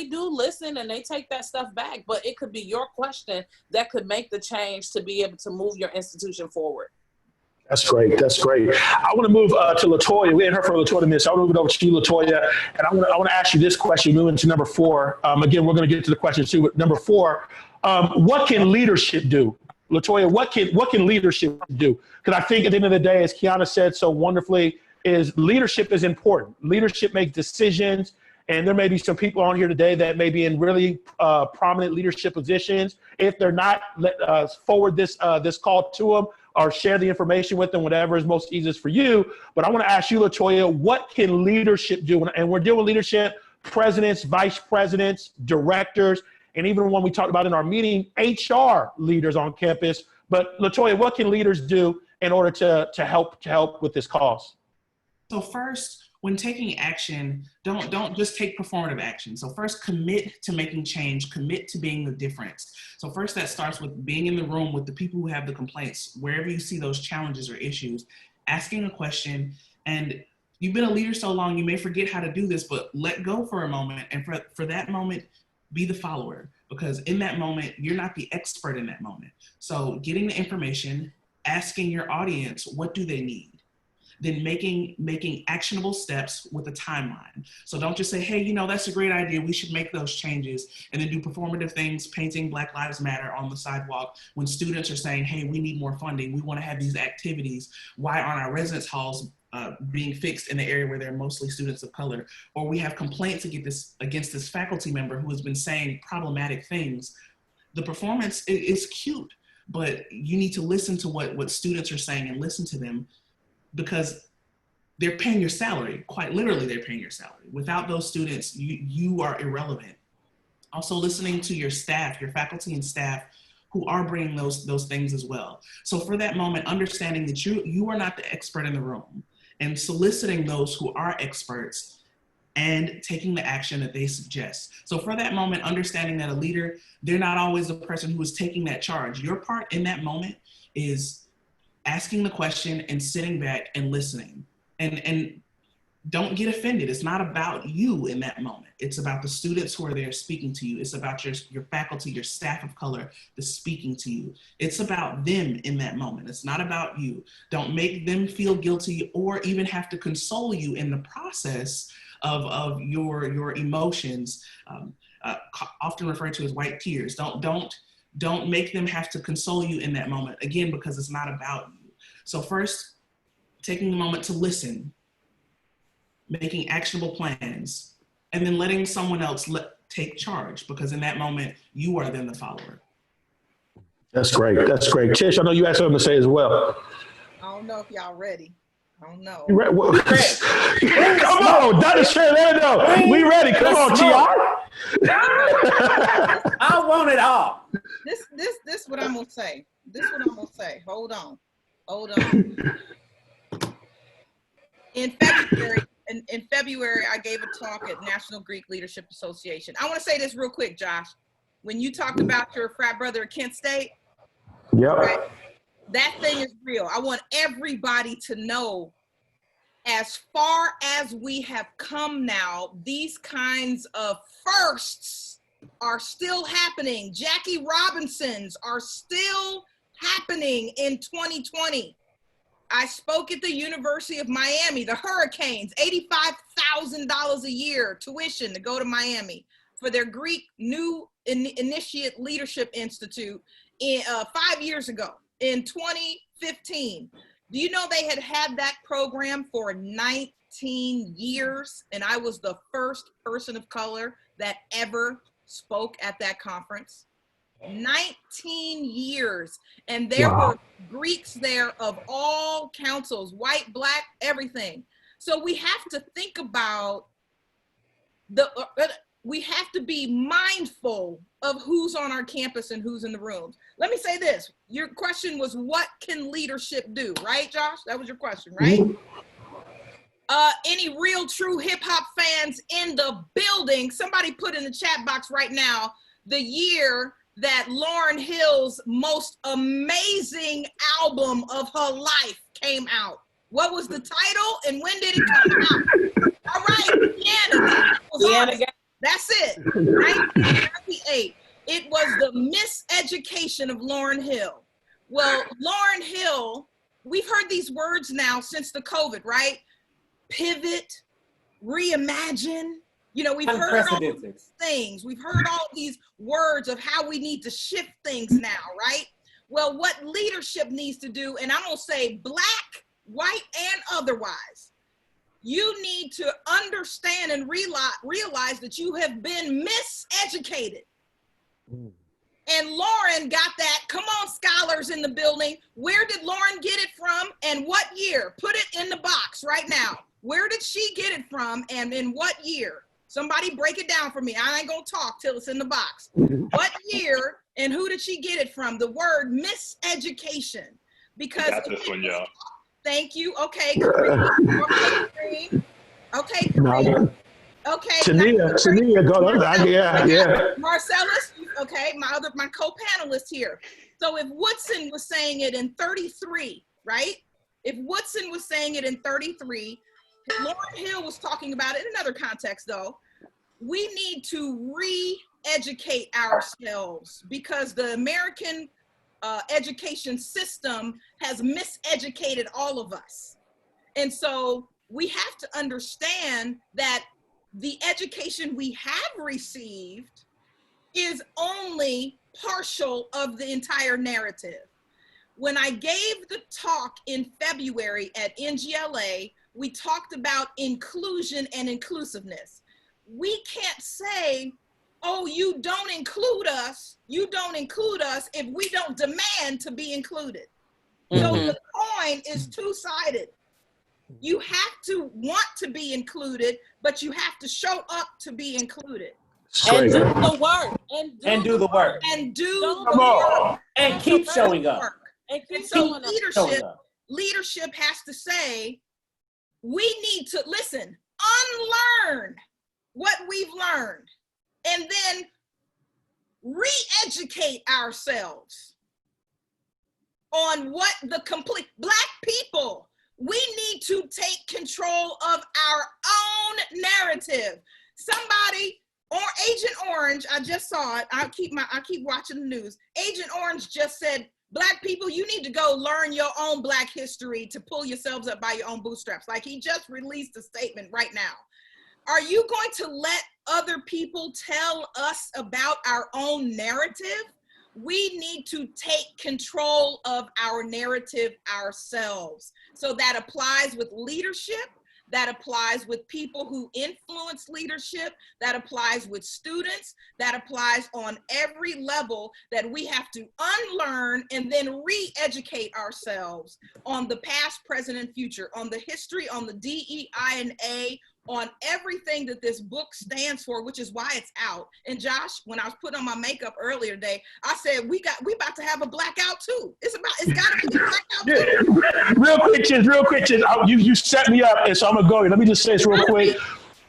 do listen and they take that stuff back, but it could be your question that could make the change to be able to move your institution forward. That's great. That's great. I want to move to Latoya. We had her for Latoya minutes. I want to move it over to you, Latoya. And I want to ask you this question, moving to number 4. Again, we're going to get to the question too, but number 4, what can leadership do? Latoya, what can leadership do? Because I think at the end of the day, as Kiana said so wonderfully, is leadership is important. Leadership makes decisions. And there may be some people on here today that may be in really prominent leadership positions. If they're not, forward this call to them or share the information with them, whatever is most easiest for you. But I want to ask you, Latoya, what can leadership do? And we're dealing with leadership, presidents, vice presidents, directors, and even when we talked about in our meeting, HR leaders on campus. But Latoya, what can leaders do in order to help with this cause? So first, when taking action, don't just take performative action. So first, commit to making change, commit to being the difference. So first, that starts with being in the room with the people who have the complaints, wherever you see those challenges or issues, asking a question and You've been a leader so long, you may forget how to do this, but let go for a moment. And for that moment, be the follower, because in that moment, you're not the expert in that moment. So getting the information, asking your audience, what do they need? Then making actionable steps with a timeline. So don't just say, hey, you know, that's a great idea, we should make those changes, and then do performative things, painting Black Lives Matter on the sidewalk when students are saying, hey, we need more funding, we want to have these activities. Why aren't our residence halls being fixed in the area where there are mostly students of color? Or we have complaints against this faculty member who has been saying problematic things. The performance is cute, but you need to listen to what students are saying and listen to them, because they're paying your salary. Quite literally, they're paying your salary. Without those students, you are irrelevant. Also listening to your staff, your faculty and staff, who are bringing those things as well. So for that moment, understanding that you are not the expert in the room, and soliciting those who are experts and taking the action that they suggest. So for that moment, understanding that a leader, they're not always the person who is taking that charge. Your part in that moment is asking the question and sitting back and listening. And don't get offended. It's not about you in that moment. It's about the students who are there speaking to you. It's about your faculty, your staff of color that's speaking to you. It's about them in that moment. It's not about you. Don't make them feel guilty or even have to console you in the process of your emotions, often referred to as white tears. Don't make them have to console you in that moment, again, because it's not about you. So first, taking the moment to listen, making actionable plans, and then letting someone else take charge, because in that moment, you are then the follower. That's great. That's great. Tish, I know you had something to say as well. I don't know if y'all ready. I don't know. You ready? Well, come on, Dr. Shirley, let it know. We ready. Come on, Tiana. I want it all. This what I'm gonna say. Hold on. In February, I gave a talk at National Greek Leadership Association. I want to say this real quick, Josh. When you talked about your frat brother at Kent State, yep. Right, that thing is real. I want everybody to know, as far as we have come now, these kinds of firsts are still happening. Jackie Robinsons are still happening in 2020. I spoke at the University of Miami, the Hurricanes, $85,000 a year tuition to go to Miami for their Greek New Initiate Leadership Institute 5 years ago in 2015. Do you know they had that program for 19 years? And I was the first person of color that ever spoke at that conference. 19 years. And there were Greeks there of all councils, white, black, everything. So we have to think about we have to be mindful of who's on our campus and who's in the rooms. Let me say this. Your question was, what can leadership do? Right, Josh? That was your question, right? Any real true hip hop fans in the building? Somebody put in the chat box right now the year that Lauryn Hill's most amazing album of her life came out. What was the title and when did it come out? All right, Kiana. That's it. 1998. It was the miseducation of Lauryn Hill. Well, Lauryn Hill, we've heard these words now since the COVID, right? Pivot, reimagine. You know, we've heard all these things. We've heard all these words of how we need to shift things now, right? Well, what leadership needs to do, and I'm gonna say black, white, and otherwise, you need to understand and realize that you have been miseducated. And Lauren got that. Come on, scholars in the building. Where did Lauren get it from and what year? Put it in the box right now. Where did she get it from and in what year? Somebody break it down for me. I ain't gonna talk till it's in the box. What year and who did she get it from? The word miseducation. Because got this one, y'all. Thank you. Okay, Kareem. Okay, Kareem. Okay. Tania, go. Yeah. Marcellus. Okay, my co-panelist here. So if Woodson was saying it in 33, right? If Woodson was saying it in 33, Lauren Hill was talking about it in another context though. We need to re-educate ourselves because the American education system has miseducated all of us. And so we have to understand that the education we have received is only partial of the entire narrative. When I gave the talk in February at NGLA, we talked about inclusion and inclusiveness. We can't say, oh, you don't include us if we don't demand to be included. So the coin is two-sided. You have to want to be included, but you have to show up to be included. And do the work. And do the work. And do the work. And keep showing up. And so leadership has to say, we need to, listen, unlearn what we've learned, and then re-educate ourselves on what the complete Black people, we need to take control of our own narrative. Somebody, or Agent Orange, I just saw it. I keep watching the news. Agent Orange just said, Black people, you need to go learn your own Black history to pull yourselves up by your own bootstraps. Like, he just released a statement right now. Are you going to let other people tell us about our own narrative? We need to take control of our narrative ourselves. So that applies with leadership, that applies with people who influence leadership, that applies with students, that applies on every level, that we have to unlearn and then re-educate ourselves on the past, present, and future, on the history, on the DEI and A, on everything that this book stands for, which is why it's out. And Josh, when I was putting on my makeup earlier today, I said, we about to have a blackout too. It's gotta be a blackout too. Real quick, Chiz. You set me up, and so I'm gonna go. Let me just say this real quick.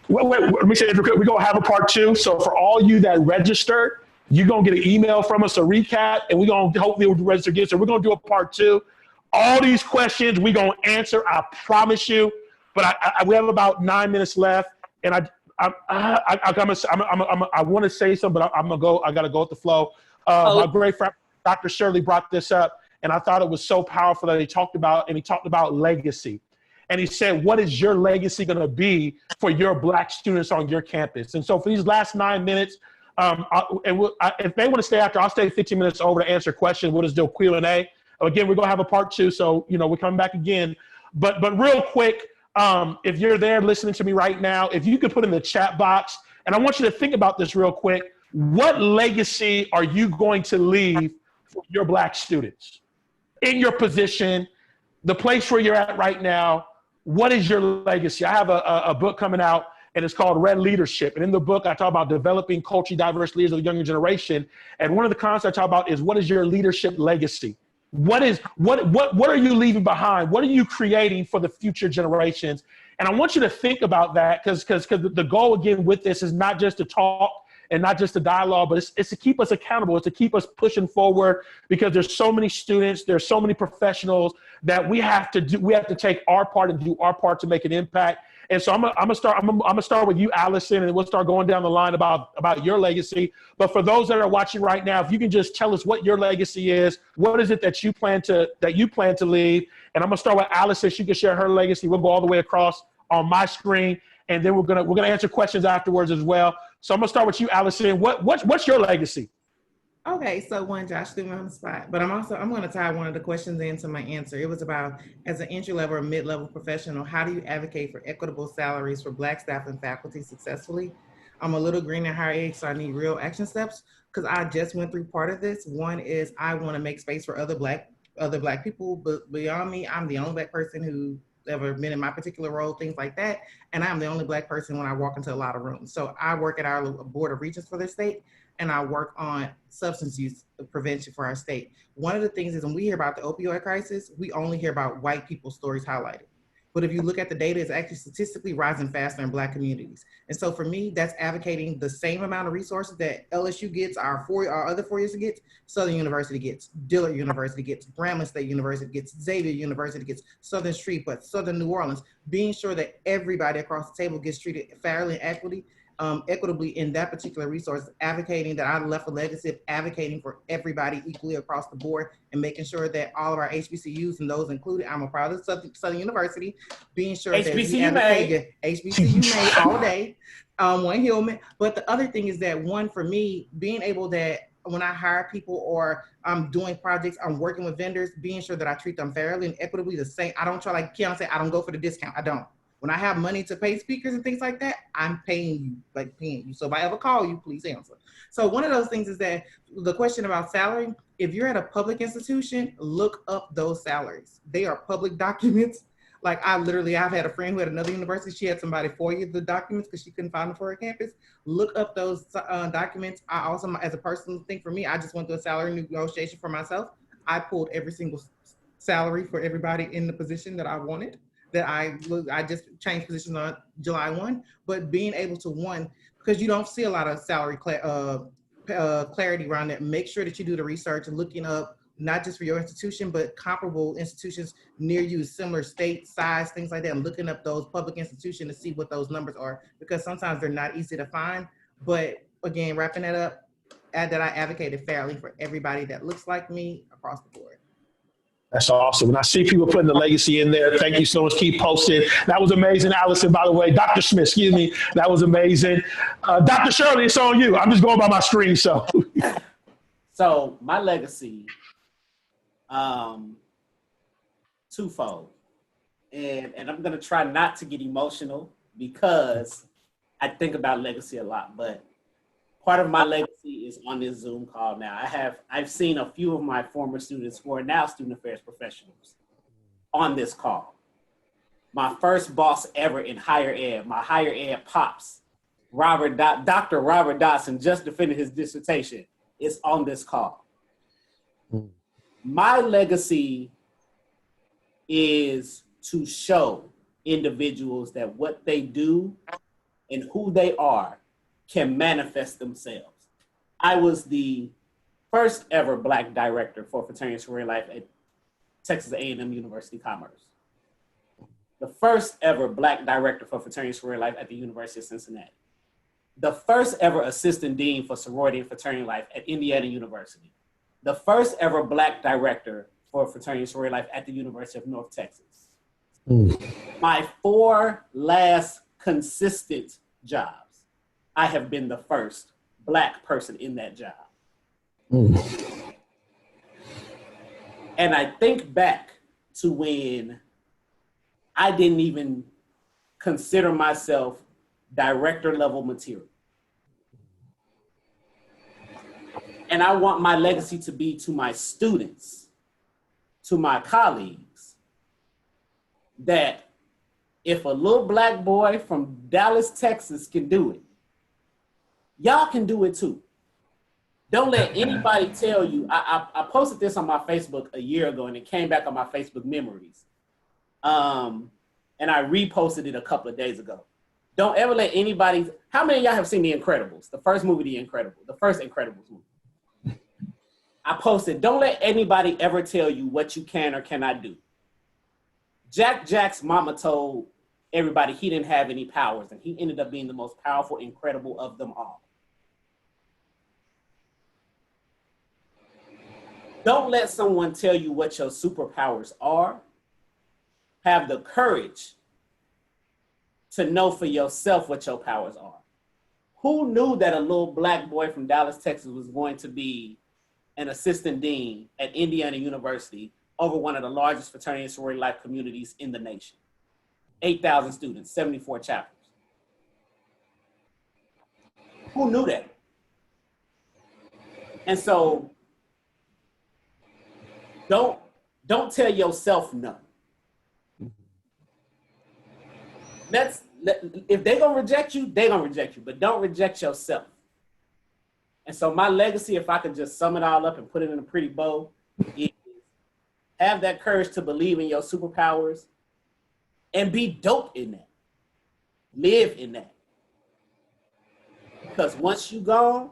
Wait, let me say this real quick. We're gonna have a part 2. So for all you that registered, you're gonna get an email from us, a recap, and we're gonna hopefully register again. So we're gonna do a part 2. All these questions we're gonna answer, I promise you. But we have about 9 minutes left, and I want to say something, but I'm gonna go. I gotta go with the flow. My great friend Dr. Shirley brought this up, and I thought it was so powerful that he talked about legacy, and he said, "What is your legacy gonna be for your Black students on your campus?" And so for these last 9 minutes, if they want to stay after, I'll stay 15 minutes over to answer questions. We'll just do a Q&A. Again, we're gonna have a part 2, so we're coming back again. But real quick. If you're there listening to me right now, if you could put in the chat box, and I want you to think about this real quick, what legacy are you going to leave for your Black students? In your position, the place where you're at right now, what is your legacy? I have a book coming out, and it's called Red Leadership. And in the book, I talk about developing culturally diverse leaders of the younger generation. And one of the concepts I talk about is, what is your leadership legacy? What are you leaving behind? What are you creating for the future generations? And I want you to think about that, because the goal again with this is not just to talk and not just to dialogue, but it's to keep us accountable. It's to keep us pushing forward, because there's so many students, there's so many professionals that we have to take our part and do our part to make an impact. And so I'm gonna start with you, Allison, and we'll start going down the line about your legacy. But for those that are watching right now, if you can just tell us what your legacy is, what is it that you plan to leave? And I'm gonna start with Allison. She can share her legacy. We'll go all the way across on my screen, and then we're gonna answer questions afterwards as well. So I'm gonna start with you, Allison. What's your legacy? Okay, so Josh threw me on the spot, but I'm going to tie one of the questions into my answer. It was about, as an entry-level or mid-level professional, how do you advocate for equitable salaries for Black staff and faculty successfully? I'm a little green in higher ed, so I need real action steps, because I just went through part of this. One is I want to make space for other black people, but beyond me, I'm the only Black person who ever been in my particular role, things like that. And I'm the only Black person when I walk into a lot of rooms. So I work at our Board of Regents for the state, and I work on substance use prevention for our state. One of the things is, when we hear about the opioid crisis, we only hear about white people's stories highlighted. But if you look at the data, it's actually statistically rising faster in Black communities. And so for me, that's advocating the same amount of resources that LSU gets, our other 4 years gets, Southern University gets, Dillard University gets, Grambling State University gets, Xavier University gets, Southern Shreveport, Southern New Orleans, being sure that everybody across the table gets treated fairly and equitably in that particular resource, advocating that I left a legacy of advocating for everybody equally across the board and making sure that all of our HBCUs and those included, I'm a proud of Southern University, being sure that we advocate HBCU made all day, one Hillman. But the other thing is that one, for me, being able that when I hire people or I'm doing projects, I'm working with vendors, being sure that I treat them fairly and equitably the same. I don't try, like Kiana said, I don't go for the discount. I don't. When I have money to pay speakers and things like that, I'm paying you. So if I ever call you, please answer. So one of those things is that the question about salary, if you're at a public institution, look up those salaries. They are public documents. Like I've had a friend who had another university. She had somebody forward the documents because she couldn't find them for her campus. Look up those documents. I also, as a personal thing for me, I just went through a salary negotiation for myself. I pulled every single salary for everybody in the position that I wanted. That I just changed positions on July 1, but being able to because you don't see a lot of salary clarity around that, make sure that you do the research and looking up, not just for your institution, but comparable institutions near you, similar state size, things like that, and looking up those public institutions to see what those numbers are, because sometimes they're not easy to find. But again, wrapping that up, add that I advocated fairly for everybody that looks like me across the board. That's awesome. And I see people putting the legacy in there. Thank you so much. Keep posting. That was amazing, Allison, by the way. Dr. Smith, excuse me. That was amazing. Dr. Shirley, it's on you. I'm just going by my screen, so. So my legacy, twofold. And I'm going to try not to get emotional because I think about legacy a lot, but part of my legacy is on this Zoom call now. I've seen a few of my former students who are now student affairs professionals on this call. My first boss ever in higher ed, my higher ed pops, Dr. Robert Dodson, just defended his dissertation, is on this call. My legacy is to show individuals that what they do and who they are can manifest themselves. I was the first ever Black director for Fraternity and Sorority Life at Texas A&M University Commerce. The first ever Black director for Fraternity and Sorority Life at the University of Cincinnati. The first ever assistant dean for sorority and fraternity life at Indiana University. The first ever Black director for Fraternity and Sorority Life at the University of North Texas. My 4 last consistent jobs, I have been the first Black person in that job. And I think back to when I didn't even consider myself director level material. And I want my legacy to be to my students, to my colleagues, that if a little Black boy from Dallas, Texas can do it, y'all can do it too. Don't let anybody tell you. I posted this on my Facebook a year ago and it came back on my Facebook memories. And I reposted it a couple of days ago. Don't ever let anybody, how many of y'all have seen The Incredibles? The first movie, the first Incredibles movie. I posted, don't let anybody ever tell you what you can or cannot do. Jack's mama told everybody he didn't have any powers and he ended up being the most powerful, incredible of them all. Don't let someone tell you what your superpowers are. Have the courage to know for yourself what your powers are. Who knew that a little Black boy from Dallas, Texas was going to be an assistant dean at Indiana University over one of the largest fraternity and sorority life communities in the nation? 8,000 students, 74 chapters. Who knew that? And so don't tell yourself no. If they're gonna reject you, they're gonna reject you, but don't reject yourself. And so my legacy, if I could just sum it all up and put it in a pretty bow, is have that courage to believe in your superpowers and be dope in that. Live in that. Because once you gone,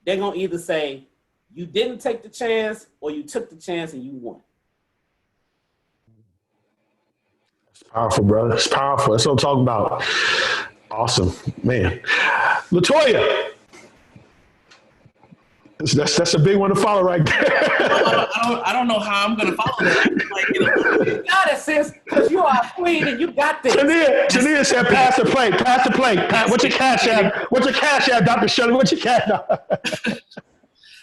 they're going to either say, you didn't take the chance, or you took the chance and you won. It's powerful, brother. It's powerful. That's what I'm talking about. Awesome, man. Latoya. That's a big one to follow right there. I don't know how I'm going to follow that. You got it, sis, because you are a queen and you got this. Tania said, pass the plate. What's your cash app? Dr. Shirley? What's your cash app?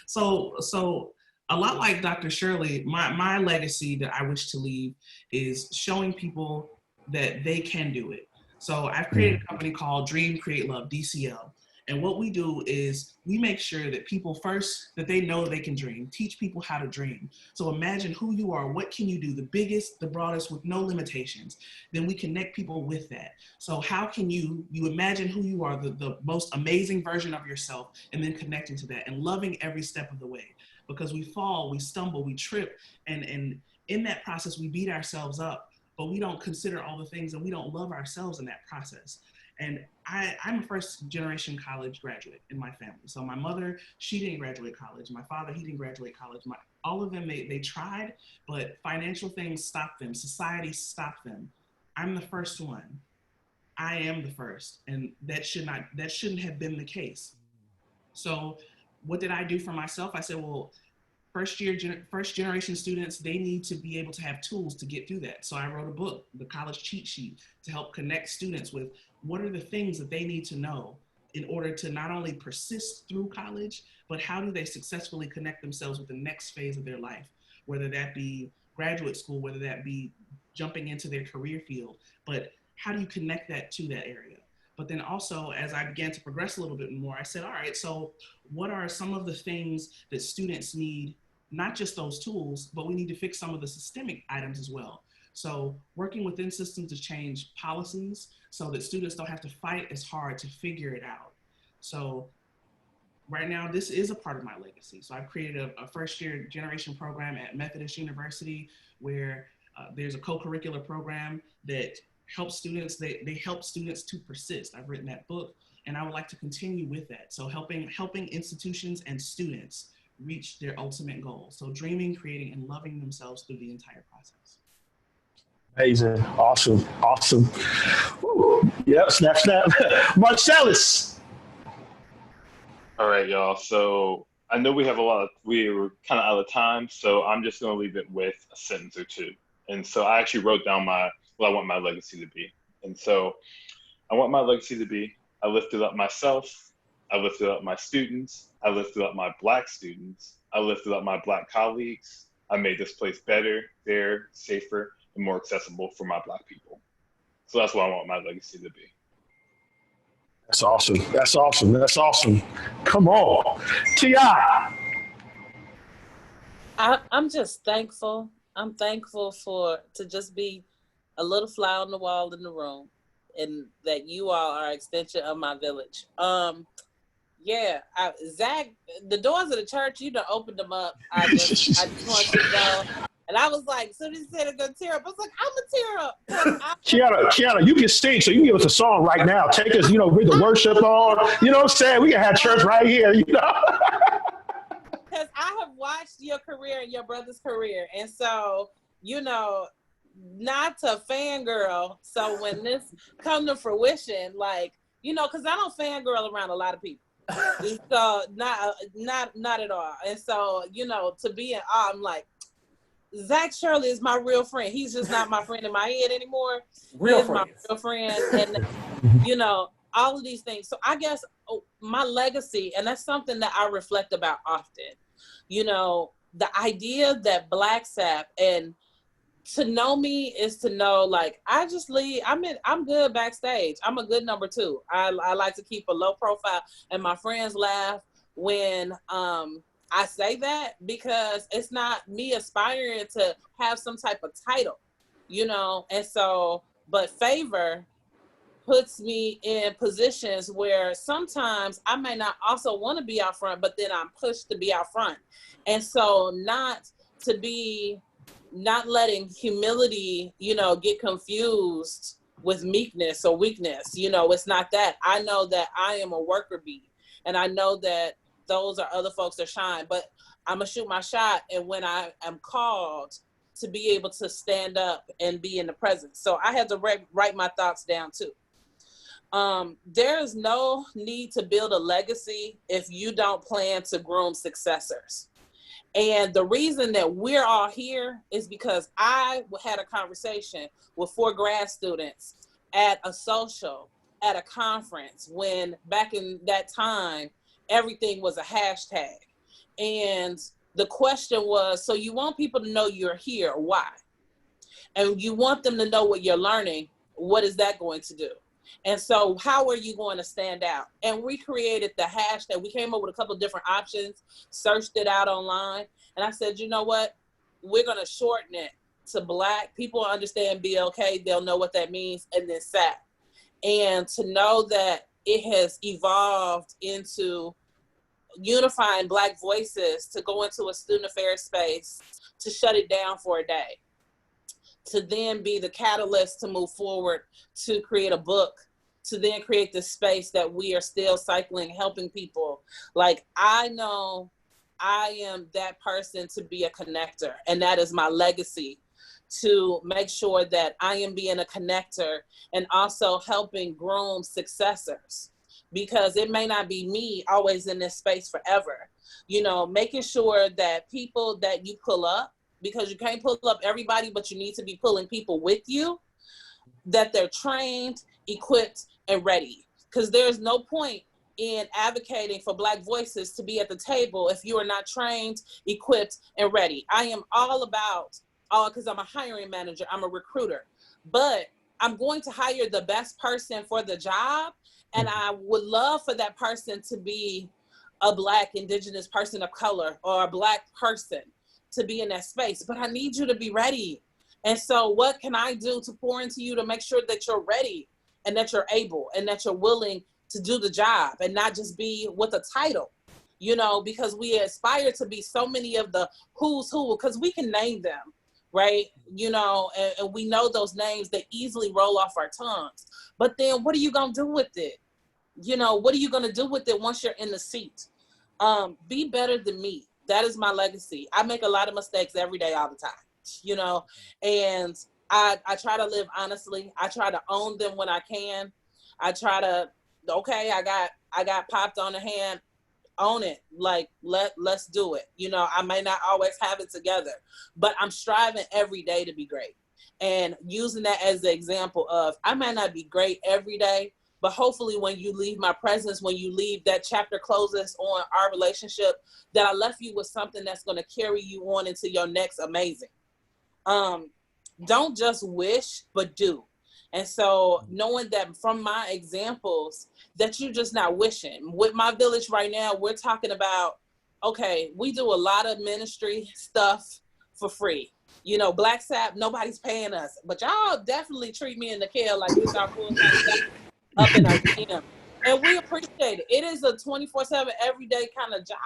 So a lot like Dr. Shirley, my legacy that I wish to leave is showing people that they can do it. So I've created a company called Dream, Create, Love, DCL. And what we do is we make sure that people first, that they know they can dream, teach people how to dream. So imagine who you are, what can you do, the biggest, the broadest, with no limitations. Then we connect people with that. So how can you imagine who you are, the most amazing version of yourself, and then connecting to that and loving every step of the way. Because we fall, we stumble, we trip, and in that process, we beat ourselves up, but we don't consider all the things, and we don't love ourselves in that process. And I'm a first generation college graduate in my family. So my mother, she didn't graduate college. My father, he didn't graduate college. All of them, they tried, but financial things stopped them. Society stopped them. I'm the first one. I am the first. And that shouldn't have been the case. So what did I do for myself? I said, well, first generation students, they need to be able to have tools to get through that. So I wrote a book, The College Cheat Sheet, to help connect students with what are the things that they need to know in order to not only persist through college, but how do they successfully connect themselves with the next phase of their life, whether that be graduate school, whether that be jumping into their career field, but how do you connect that to that area? But then also, as I began to progress a little bit more, I said, all right, so what are some of the things that students need, not just those tools, but we need to fix some of the systemic items as well. So working within systems to change policies so that students don't have to fight as hard to figure it out. So right now, this is a part of my legacy. So I've created a first year generation program at Methodist University where there's a co-curricular program that helps students, they help students to persist. I've written that book and I would like to continue with that. So helping institutions and students reach their ultimate goal. So dreaming, creating, and loving themselves through the entire process. Amazing. Awesome. Woo. Yep. Snap. Marcellus. All right, y'all. So I know we were kind of out of time, so I'm just going to leave it with a sentence or two. And so I actually wrote down what I want my legacy to be. And so I want my legacy to be, I lifted up myself, I lifted up my students, I lifted up my Black students, I lifted up my Black colleagues, I made this place better, fairer, safer, and more accessible for my Black people. So that's what I want my legacy to be. That's awesome. Come on. T.I. I'm just thankful. I'm thankful to just be a little fly on the wall in the room, and that you all are an extension of my village. Zach, the doors of the church, you done opened them up. I just want you to know. And I was like, so he said it's gonna tear up. I was like, I'm gonna tear up. Kiana, you can sing, so you can give us a song right now. Take us, with the worship on. You know what I'm saying? We can have church right here, Because I have watched your career and your brother's career. And so, not to fangirl. So when this come to fruition, because I don't fangirl around a lot of people. So not at all. And so, to be in awe, I'm like, Zack Shirley is my real friend. He's just not my friend in my head anymore. My real friend. And, all of these things. So I guess my legacy, and that's something that I reflect about often, the idea that Black Sap, and to know me is to know, I just leave, I'm good backstage. I'm a good number two. I like to keep a low profile, and my friends laugh when, I say that, because it's not me aspiring to have some type of title, and so, but favor puts me in positions where sometimes I may not also want to be out front, but then I'm pushed to be out front. And so not to be not letting humility, get confused with meekness or weakness. It's not that. I know that I am a worker bee, and I know that those are other folks that shine, but I'm gonna shoot my shot. And when I am called to be able to stand up and be in the presence. So I had to write my thoughts down too. There is no need to build a legacy if you don't plan to groom successors. And the reason that we're all here is because I had a conversation with 4 grad students at a social, at a conference, when back in that time, everything was a hashtag. And the question was, so you want people to know you're here, why? And you want them to know what you're learning, what is that going to do? And so how are you going to stand out? And we created the hashtag. We came up with a couple of different options, searched it out online. And I said, you know what? We're going to shorten it to Black. People understand BLK. They'll know what that means. And then SAP. And to know that it has evolved into unifying Black voices, to go into a student affairs space, to shut it down for a day, to then be the catalyst to move forward, to create a book, to then create this space that we are still cycling, helping people. Like, I know I am that person to be a connector, and that is my legacy, to make sure that I am being a connector and also helping groom successors, because it may not be me always in this space forever. Making sure that people that you pull up, because you can't pull up everybody, but you need to be pulling people with you, that they're trained, equipped, and ready. Because there's no point in advocating for Black voices to be at the table if you are not trained, equipped, and ready. I am all about, because I'm a hiring manager, I'm a recruiter, but I'm going to hire the best person for the job. And I would love for that person to be a Black, Indigenous person of color, or a Black person to be in that space, but I need you to be ready. And so what can I do to pour into you to make sure that you're ready and that you're able and that you're willing to do the job and not just be with a title, because we aspire to be so many of the who's who, because we can name them, right? And we know those names that easily roll off our tongues. But then what are you going to do with it? What are you going to do with it once you're in the seat? Be better than me. That is my legacy. I make a lot of mistakes every day, all the time, and I try to live honestly. I try to own them when I can. I try to, okay, I got popped on the hand, own it. Like, let's do it. I may not always have it together, but I'm striving every day to be great. And using that as the example of, I might not be great every day, but hopefully when you leave my presence, when you leave, that chapter closes on our relationship, that I left you with something that's going to carry you on into your next amazing. Don't just wish, but do. And so knowing that from my examples, that you're just not wishing. With my village right now, we're talking about, okay, we do a lot of ministry stuff for free. Black SAP, nobody's paying us, but y'all definitely treat me in the care like it's our full-time job up in our gym. And we appreciate it. It is a 24/7 everyday kind of job.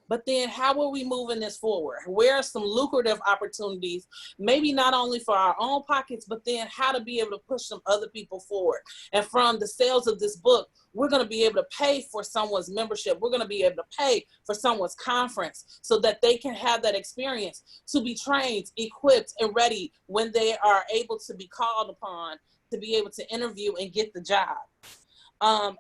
But then how are we moving this forward? Where are some lucrative opportunities, maybe not only for our own pockets, but then how to be able to push some other people forward? And from the sales of this book, we're going to be able to pay for someone's membership. We're going to be able to pay for someone's conference so that they can have that experience to be trained, equipped, and ready when they are able to be called upon to be able to interview and get the job.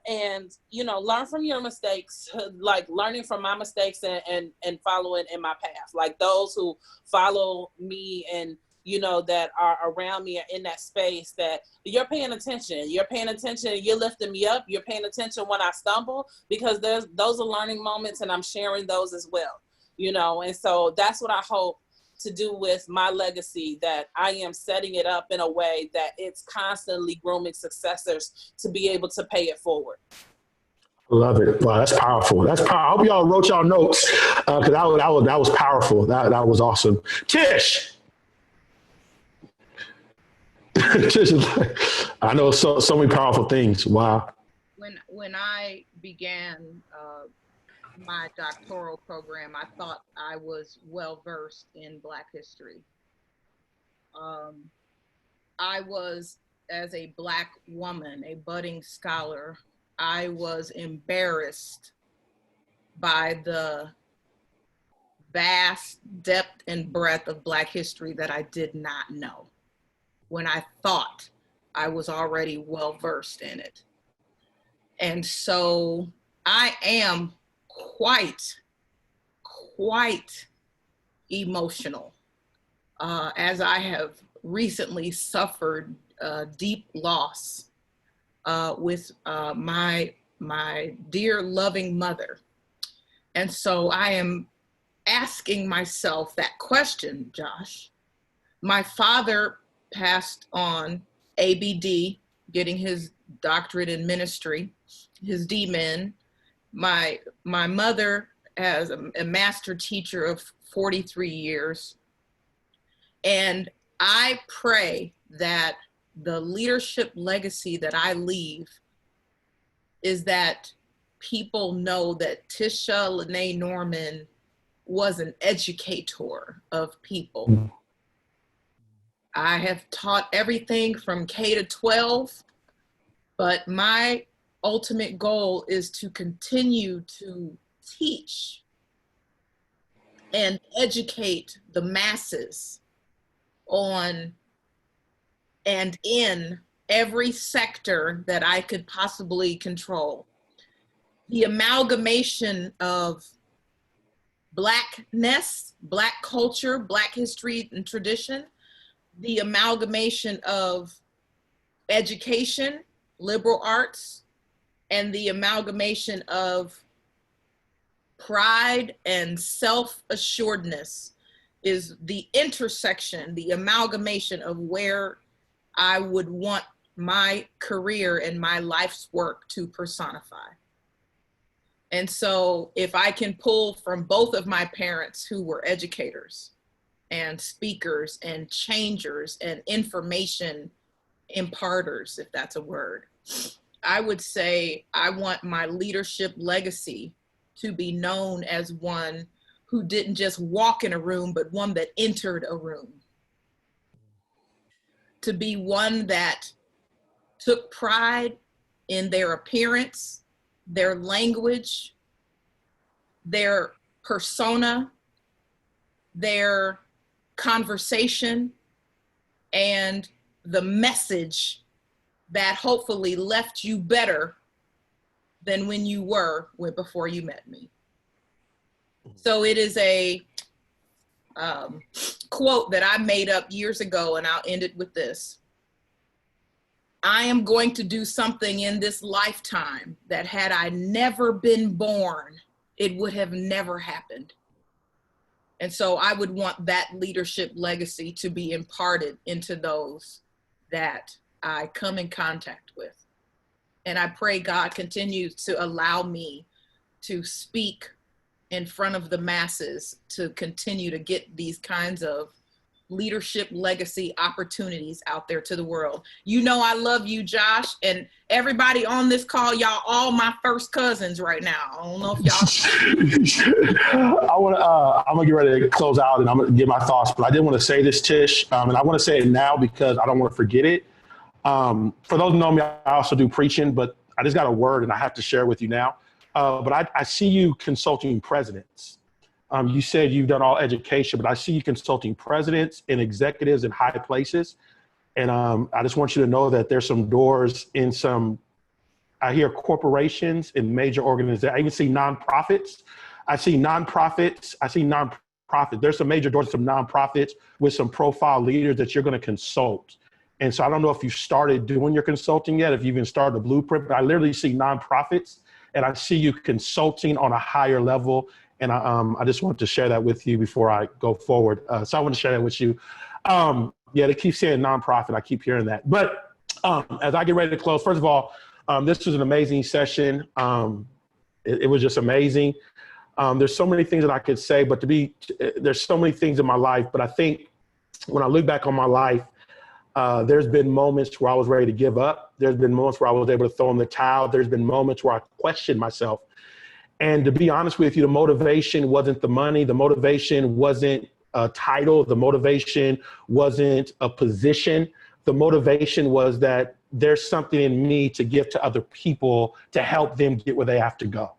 And learn from your mistakes, like learning from my mistakes and following in my path. Like those who follow me and that are around me are in that space, that you're paying attention, you're lifting me up, you're paying attention when I stumble, because those are learning moments, and I'm sharing those as well. And so that's what I hope to do with my legacy, that I am setting it up in a way that it's constantly grooming successors to be able to pay it forward. Love it. Wow, that's powerful. That's powerful. I hope y'all wrote y'all notes, because that was powerful. That was awesome. Tish. Tish, I know so many powerful things. Wow. When I began my doctoral program, I thought I was well versed in Black history. I was, as a Black woman, a budding scholar, I was embarrassed by the vast depth and breadth of Black history that I did not know when I thought I was already well versed in it. And so I am quite emotional, as I have recently suffered deep loss with my dear loving mother. And so I am asking myself that question, Josh. My father passed on ABD, getting his doctorate in ministry, his DMin. My mother as a master teacher of 43 years. And I pray that the leadership legacy that I leave is that people know that Tisha Lene Norman was an educator of people. I have taught everything from K to 12, but my ultimate goal is to continue to teach and educate the masses on and in every sector that I could possibly control. The amalgamation of Blackness, Black culture, Black history and tradition, the amalgamation of education, liberal arts, and the amalgamation of pride and self-assuredness is the intersection, the amalgamation of where I would want my career and my life's work to personify. And so if I can pull from both of my parents who were educators and speakers and changers and information imparters, if that's a word, I would say I want my leadership legacy to be known as one who didn't just walk in a room, but one that entered a room. To be one that took pride in their appearance, their language, their persona, their conversation, and the message that hopefully left you better than when you were before you met me. So it is a quote that I made up years ago, and I'll end it with this. I am going to do something in this lifetime that had I never been born, it would have never happened. And so I would want that leadership legacy to be imparted into those that I come in contact with. And I pray God continues to allow me to speak in front of the masses to continue to get these kinds of leadership legacy opportunities out there to the world. You know I love you, Josh, and everybody on this call, y'all all my first cousins right now. I don't know if y'all. I'm gonna get ready to close out and I'm gonna give my thoughts, but I did want to say this, Tish, and I want to say it now because I don't want to forget it. For those who know me, I also do preaching, but I just got a word and I have to share with you now. But I see you consulting presidents. You said you've done all education, but I see you consulting presidents and executives in high places. And I just want you to know that there's some doors in I hear corporations and major organizations. I even see nonprofits. I see nonprofits. There's some major doors, some nonprofits with some profile leaders that you're going to consult. And so I don't know if you started doing your consulting yet, if you even started the blueprint, but I literally see nonprofits and I see you consulting on a higher level. And I just want to share that with you before I go forward. So I want to share that with you. Yeah, they keep saying nonprofit. I keep hearing that. But as I get ready to close, first of all, this was an amazing session. It was just amazing. There's so many things that I could say, but there's so many things in my life. But I think when I look back on my life, there's been moments where I was ready to give up. There's been moments where I was able to throw in the towel. There's been moments where I questioned myself. And to be honest with you, the motivation wasn't the money. The motivation wasn't a title. The motivation wasn't a position. The motivation was that there's something in me to give to other people to help them get where they have to go.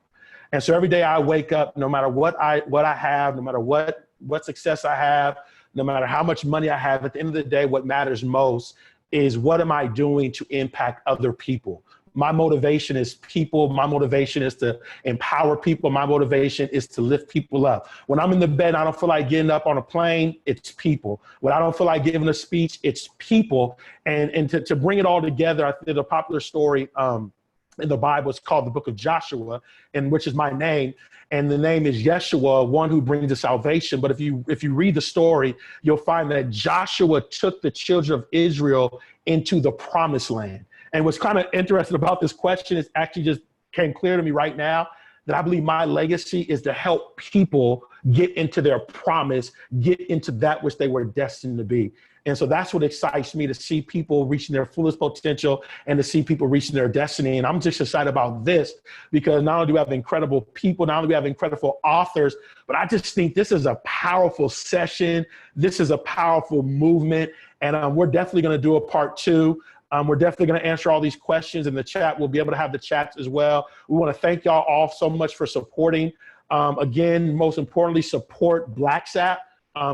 And so every day I wake up, no matter what I have, no matter what success I have, no matter how much money I have, at the end of the day, what matters most is what am I doing to impact other people? My motivation is people. My motivation is to empower people. My motivation is to lift people up. When I'm in the bed, I don't feel like getting up on a plane, it's people. When I don't feel like giving a speech, it's people. And to bring it all together, I did a popular story in the Bible. It's called the book of Joshua, and which is my name. And the name is Yeshua, one who brings the salvation. But if you read the story, you'll find that Joshua took the children of Israel into the promised land. And what's kind of interesting about this question is actually just came clear to me right now that I believe my legacy is to help people get into their promise, get into that which they were destined to be. And so that's what excites me, to see people reaching their fullest potential and to see people reaching their destiny. And I'm just excited about this because not only do we have incredible people, not only do we have incredible authors, but I just think this is a powerful session. This is a powerful movement. And we're definitely going to do a part 2. We're definitely going to answer all these questions in the chat. We'll be able to have the chats as well. We want to thank y'all all so much for supporting. Again, most importantly, support BlackSap.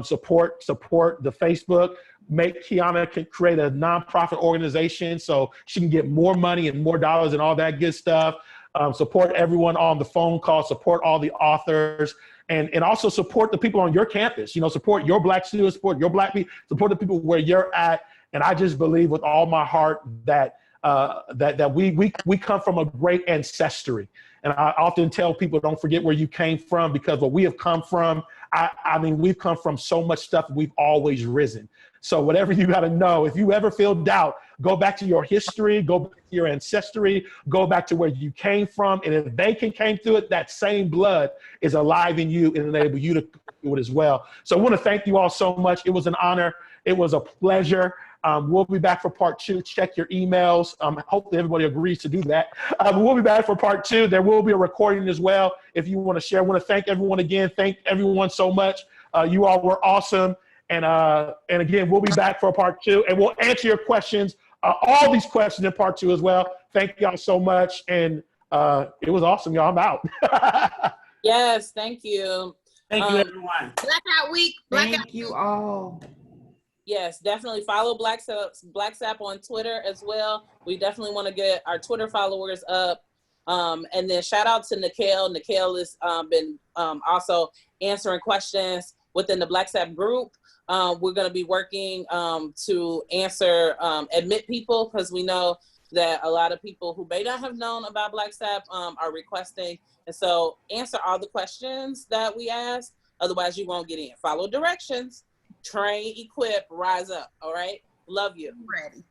Support the Facebook. Make Kiana can create a nonprofit organization so she can get more money and more dollars and all that good stuff. Support everyone on the phone call. Support all the authors. And also support the people on your campus. You know, support your Black students, support your Black people, support the people where you're at. And I just believe with all my heart that we come from a great ancestry. And I often tell people, don't forget where you came from, because what we have come from, I mean, we've come from so much stuff. We've always risen. So whatever you got to know, if you ever feel doubt, go back to your history, go back to your ancestry, go back to where you came from. And if they came through it, that same blood is alive in you and enable you to do it as well. So I want to thank you all so much. It was an honor. It was a pleasure. We'll be back for part 2. Check your emails. Hopefully everybody agrees to do that. We'll be back for part 2. There will be a recording as well if you want to share. I want to thank everyone again. Thank everyone so much. You all were awesome. And again, we'll be back for part 2, and we'll answer your questions, all these questions in part 2 as well. Thank y'all so much. And it was awesome, y'all. I'm out. Yes, thank you. Thank you, everyone. Blackout week. Thank you all. Yes, definitely follow BlackSap on Twitter as well. We definitely want to get our Twitter followers up. And then shout out to Nikhil. Nikhil has been also answering questions within the BlackSap group. We're going to be working to answer, admit people, because we know that a lot of people who may not have known about BlackSap are requesting. And so answer all the questions that we ask. Otherwise, you won't get in. Follow directions. Train, equip, rise up. All right. Love you. Ready.